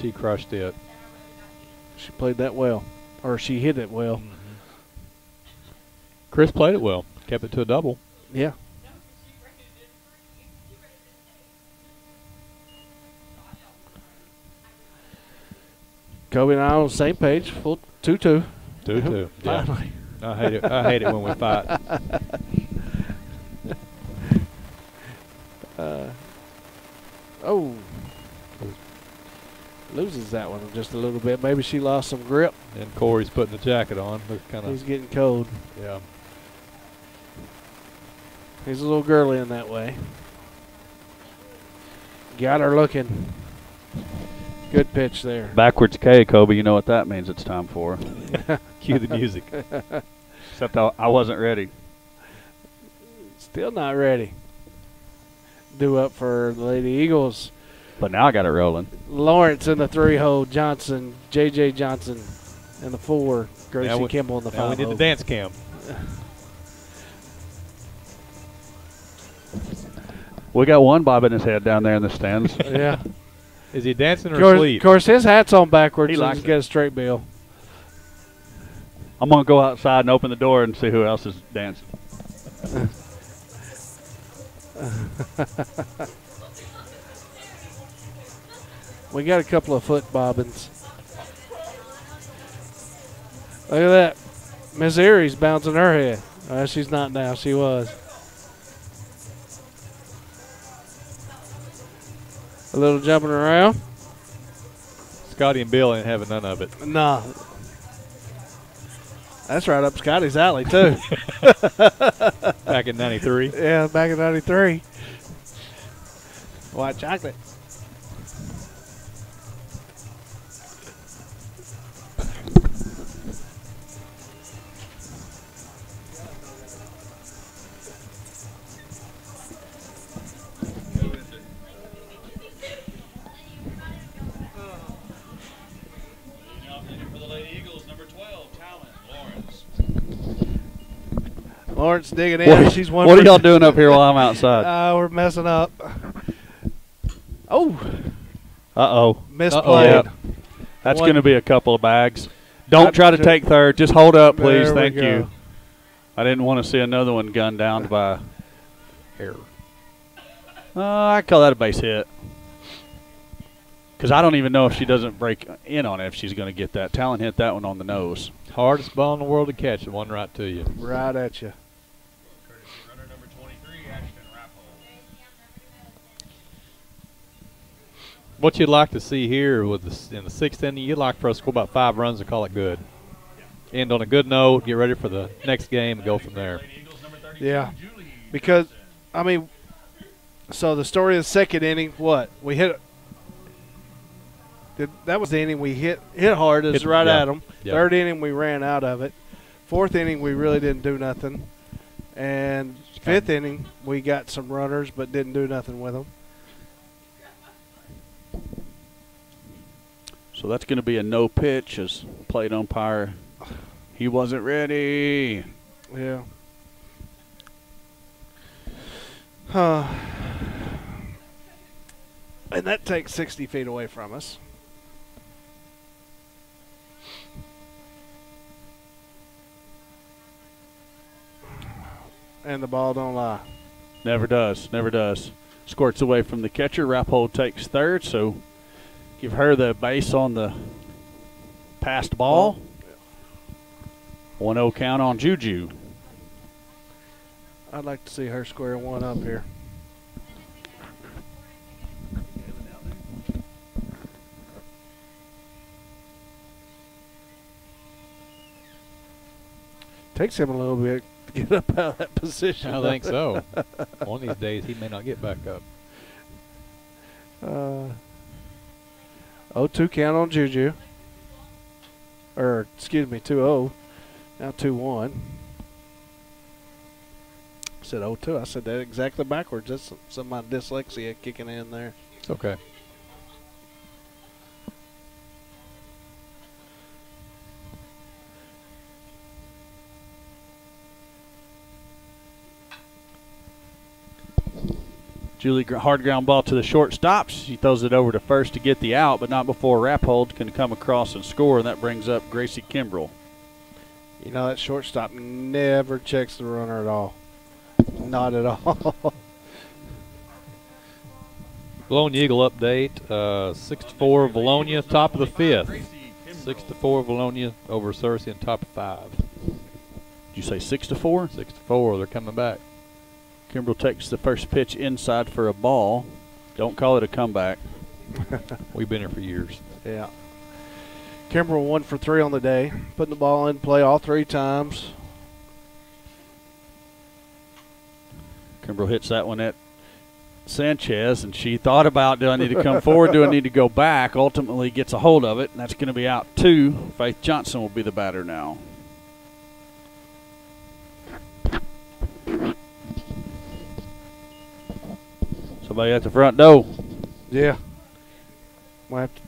she crushed it. She played that well, or she hit it well. Chris played it well. Kept it to a double. Yeah. Kobe and I on the same page. Full 2-2. 2-2. Yeah. Finally. I hate it. I hate it when we fight. Oh. Loses that one just a little bit. Maybe she lost some grip. And Corey's putting the jacket on. He's getting cold. Yeah. He's a little girly in that way. Got her looking. Good pitch there. Backwards K, Kobe. You know what that means. It's time for. Cue the music. Except I wasn't ready. Still not ready. Due up for the Lady Eagles. But now I got it rolling. Lawrence in the 3-hole. Johnson, J.J. Johnson in the 4. Gracie Kimball in the 5. Now we need the dance cam. We got one bobbing his head down there in the stands. Yeah. Is he dancing or asleep? Of course, his hat's on backwards. He likes He's got a straight bill. I'm going to go outside and open the door and see who else is dancing. We got a couple of foot bobbins. Look at that. Miss Erie's bouncing her head. She's not now. She was. A little jumping around. Scotty and Bill ain't having none of it. Nah. That's right up Scotty's alley, too. Back in 93. Yeah, back in 93. White chocolate. Lawrence digging in. She's one. What are y'all doing up here while I'm outside? We're messing up. Oh. Uh-oh. Misplayed. Yep. That's going to be a couple of bags. Don't try to take third. Just hold up, please. Thank you. I didn't want to see another one gunned down by error. I'd call that a base hit. Because I don't even know if she doesn't break in on it if she's going to get that. Talon hit that one on the nose. Hardest ball in the world to catch. One right to you. Right at you. Runner number 23, Ashton Rappel. What you'd like to see here with in the 6th inning, you'd like for us to score about 5 runs and call it good. End on a good note, get ready for the next game, and go from there. Yeah. Because, I mean, so the story of the 2nd inning, what? We hit that was the inning we hit hard. It's right at them. Yeah. 3rd inning, we ran out of it. 4th inning, we really didn't do nothing. And 5th inning, we got some runners but didn't do nothing with them. So that's going to be a no pitch as plate umpire. He wasn't ready. Yeah. And that takes 60 feet away from us. And the ball don't lie. Never does. Never does. Squirts away from the catcher. Rappold takes third, so give her the base on the passed ball. 1-0 count on Juju. I'd like to see her square one up here. Takes him a little bit to to get up out of that position. I think so. One of these days he may not get back up. 0-2 count on Juju. Or, excuse me, 2-0. Now 2-1. I said 0-2. I said that exactly backwards. That's some of my dyslexia kicking in there. It's okay. Julie, hard ground ball to the shortstop. She throws it over to first to get the out, but not before Rappold can come across and score, and that brings up Gracie Kimbrell. You know, that shortstop never checks the runner at all. Not at all. Vilonia Eagle update. 6-4 Vilonia, top of the 5th. 6-4 Vilonia over Searcy in top of 5. Did you say 6-4? 6-4. They're coming back. Kimbrell takes the first pitch inside for a ball. Don't call it a comeback. We've been here for years. Yeah. Kimbrell 1 for 3 on the day, putting the ball in play all 3 times. Kimbrell hits that one at Sanchez, and she thought about, do I need to come forward, do I need to go back? Ultimately gets a hold of it, and that's going to be out 2. Faith Johnson will be the batter now. Somebody at the front door. Yeah. Might have to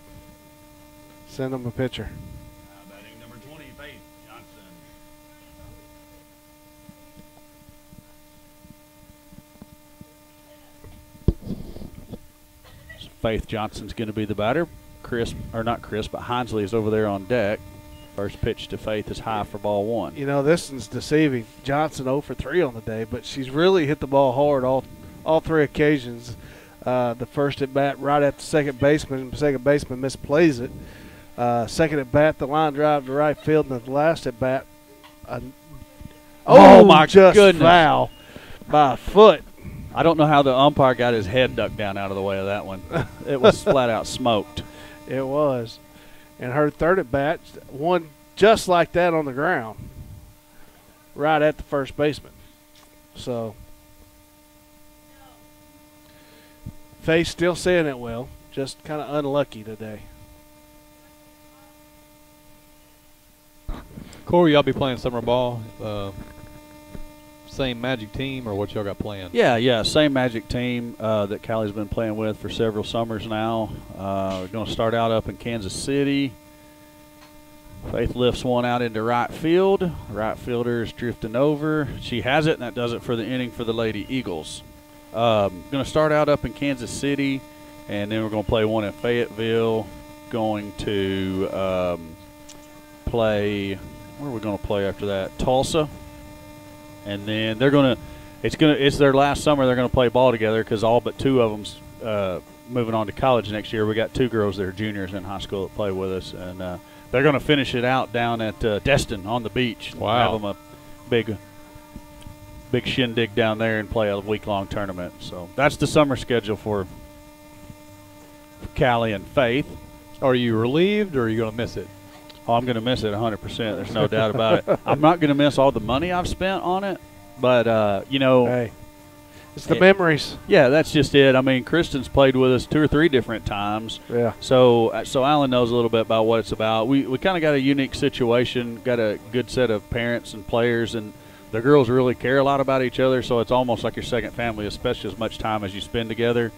send them a pitcher. Batting number 20, Faith Johnson. Faith Johnson's going to be the batter. Hinesley is over there on deck. First pitch to Faith is high for ball 1. You know, this is deceiving. Johnson 0 for 3 on the day, but she's really hit the ball hard all 3 occasions. The first at bat right at the second baseman. The second baseman misplays it. Second at bat, the line drive to right field, and the last at bat, my just goodness. foul by a foot. I don't know how the umpire got his head ducked down out of the way of that one. It was flat out smoked. It was. And her third at bat, one just like that on the ground, right at the first baseman. So, Faith still saying it well, just kind of unlucky today. Corey, y'all be playing summer ball. Same Magic team, or what y'all got playing? Yeah, same Magic team that Callie's been playing with for several summers now. We're going to start out up in Kansas City. Faith lifts one out into right field. Right fielder is drifting over. She has it, and that does it for the inning for the Lady Eagles. Going to start out up in Kansas City, and then we're going to play one in Fayetteville. Going to play, where are we going to play after that? Tulsa. And then they're going to, it's their last summer they're going to play ball together because all but 2 of them's moving on to college next year. We got 2 girls that are juniors in high school that play with us, and they're going to finish it out down at Destin on the beach. Wow. Have them a big shindig down there and play a week-long tournament. So that's the summer schedule for Callie and Faith. Are you relieved, or are you going to miss it? Oh, I'm going to miss it 100%. There's no doubt about it. I'm not going to miss all the money I've spent on it, but, Hey, it's the memories. Yeah, that's just it. I mean, Kristen's played with us 2 or 3 different times. Yeah. So Alan knows a little bit about what it's about. We kind of got a unique situation, got a good set of parents and players, and the girls really care a lot about each other, so it's almost like your second family, especially as much time as you spend together.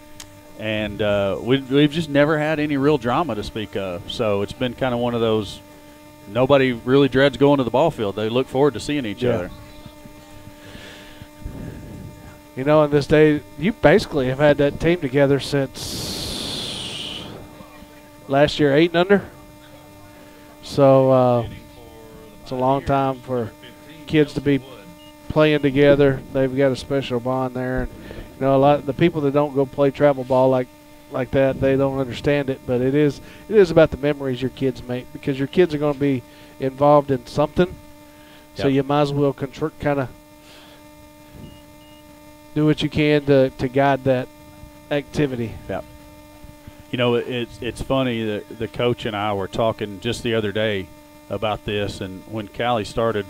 And we've just never had any real drama to speak of. So it's been kind of one of those, nobody really dreads going to the ball field. They look forward to seeing each other. You know, in this day, you basically have had that team together since last year, 8 and under. So it's a long time for kids to be playing together. They've got a special bond there. And, you know, a lot of the people that don't go play travel ball like that, they don't understand it. But it is about the memories your kids make, because your kids are going to be involved in something. So Yep. you might as well kind of do what you can to guide that activity. Yeah. You know, it's funny that the coach and I were talking just the other day about this, and when Callie started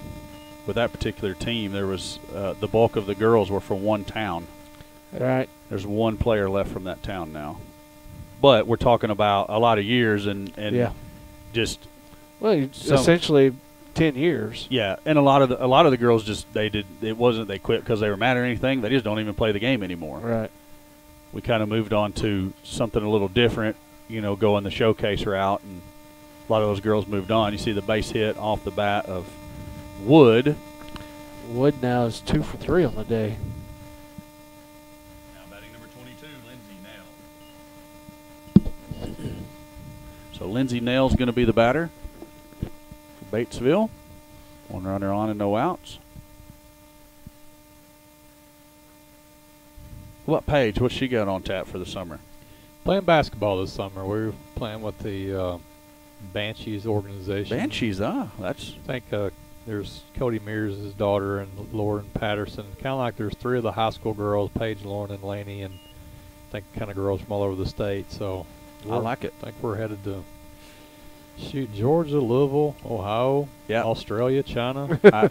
with that particular team, there was the bulk of the girls were from one town. Right. There's one player left from that town now. But we're talking about a lot of years and Yeah. just Well, essentially 10 years. yeah, and a lot of the girls just they quit because they were mad or anything. They just don't even play the game anymore. Right. We kind of moved on to something a little different, going the showcase route, and a lot of those girls moved on. You see the base hit off the bat of Wood. Wood now is 2 for 3 on the day. Now batting number 22, Lindsay Nail. So Lindsay Nail's going to be the batter for Batesville. One runner on and no outs. What Paige? What's she got on tap for the summer? Playing basketball this summer. We're playing with the Banshees organization. Banshees, that's. I think there's Cody Mears' daughter and Lauren Patterson. Kind of like there's 3 of the high school girls, Paige, Lauren, and Laney, and I think kind of girls from all over the state. So I like it. I think we're headed to Georgia, Louisville, Ohio, Australia, China. I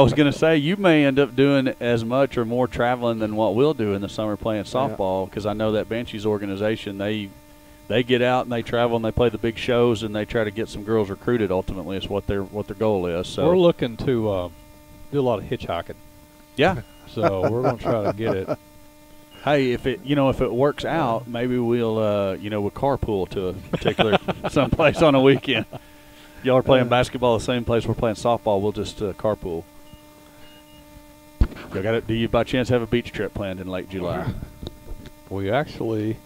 was going to say you may end up doing as much or more traveling than what we'll do in the summer playing softball, because I know that Banshees organization, they get out and they travel and they play the big shows and they try to get some girls recruited. Ultimately, is what their goal is. So we're looking to do a lot of hitchhiking. Yeah. So we're going to try to get it. Hey, if it works out, maybe we'll we'll carpool to a particular someplace on a weekend. Y'all are playing basketball the same place we're playing softball. We'll just carpool. Do you by chance have a beach trip planned in late July? We are actually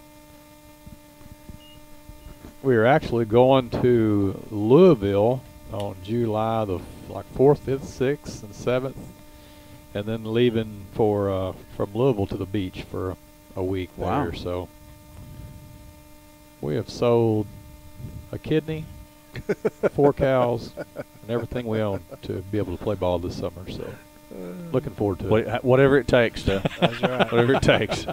going to Louisville on July the 4th, 5th, 6th, and 7th. And then leaving from Louisville to the beach for a week there. So we have sold a kidney, 4 cows, and everything we own to be able to play ball this summer. So looking forward to it. Whatever it takes to. That's right. Whatever it takes.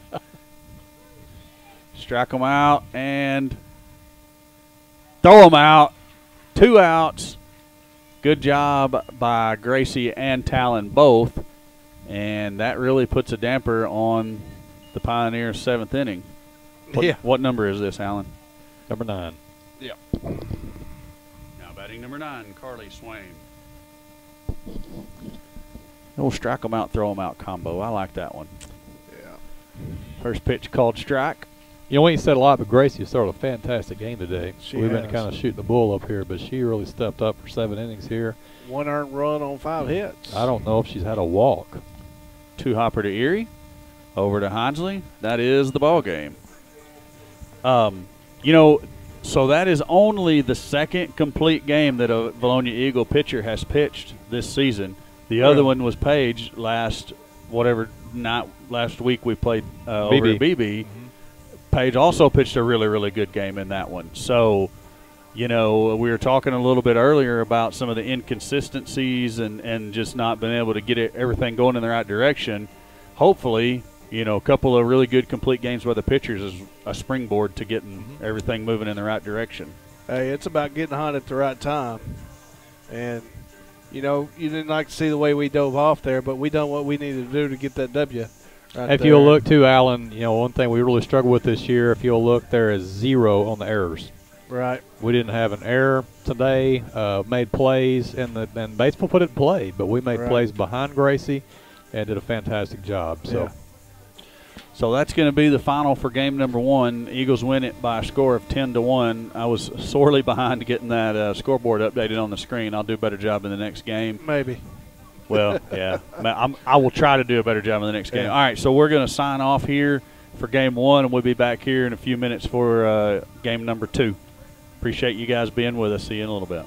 Strike them out and throw them out. 2 outs. Good job by Gracie and Talon both. And that really puts a damper on the Pioneers' 7th inning. What number is this, Alan? Number 9. Yeah. Now batting number 9, Carly Swain. We'll strike them out, throw them out combo. I like that one. Yeah. First pitch called strike. You know, we ain't said a lot, but Gracie started a fantastic game today. We've been has. kind of shooting the bull up here, but she really stepped up for 7 innings here. 1 earned run on 5 hits. I don't know if she's had a walk. 2 hopper to Erie, over to Hinsley. That is the ball game. So that is only the 2nd complete game that a Vilonia Eagle pitcher has pitched this season. The other one was Paige last week we played over at BB. Mm-hmm. Paige also pitched a really, really good game in that one. So, we were talking a little bit earlier about some of the inconsistencies and just not being able to get everything going in the right direction. Hopefully, a couple of really good complete games by the pitchers is a springboard to getting everything moving in the right direction. Hey, it's about getting hot at the right time. And, you didn't like to see the way we dove off there, but we done what we needed to do to get that W. If you'll look, too, Alan, one thing we really struggled with this year, if you'll look, there is 0 on the errors. Right. We didn't have an error today, made plays, and Batesville put it in play, but we made plays behind Gracie and did a fantastic job. So that's going to be the final for game number 1. Eagles win it by a score of 10-1. I was sorely behind getting that scoreboard updated on the screen. I'll do a better job in the next game. Maybe. Well, yeah. I will try to do a better job in the next game. All right, so we're going to sign off here for game 1, and we'll be back here in a few minutes for game number 2. Appreciate you guys being with us. See you in a little bit.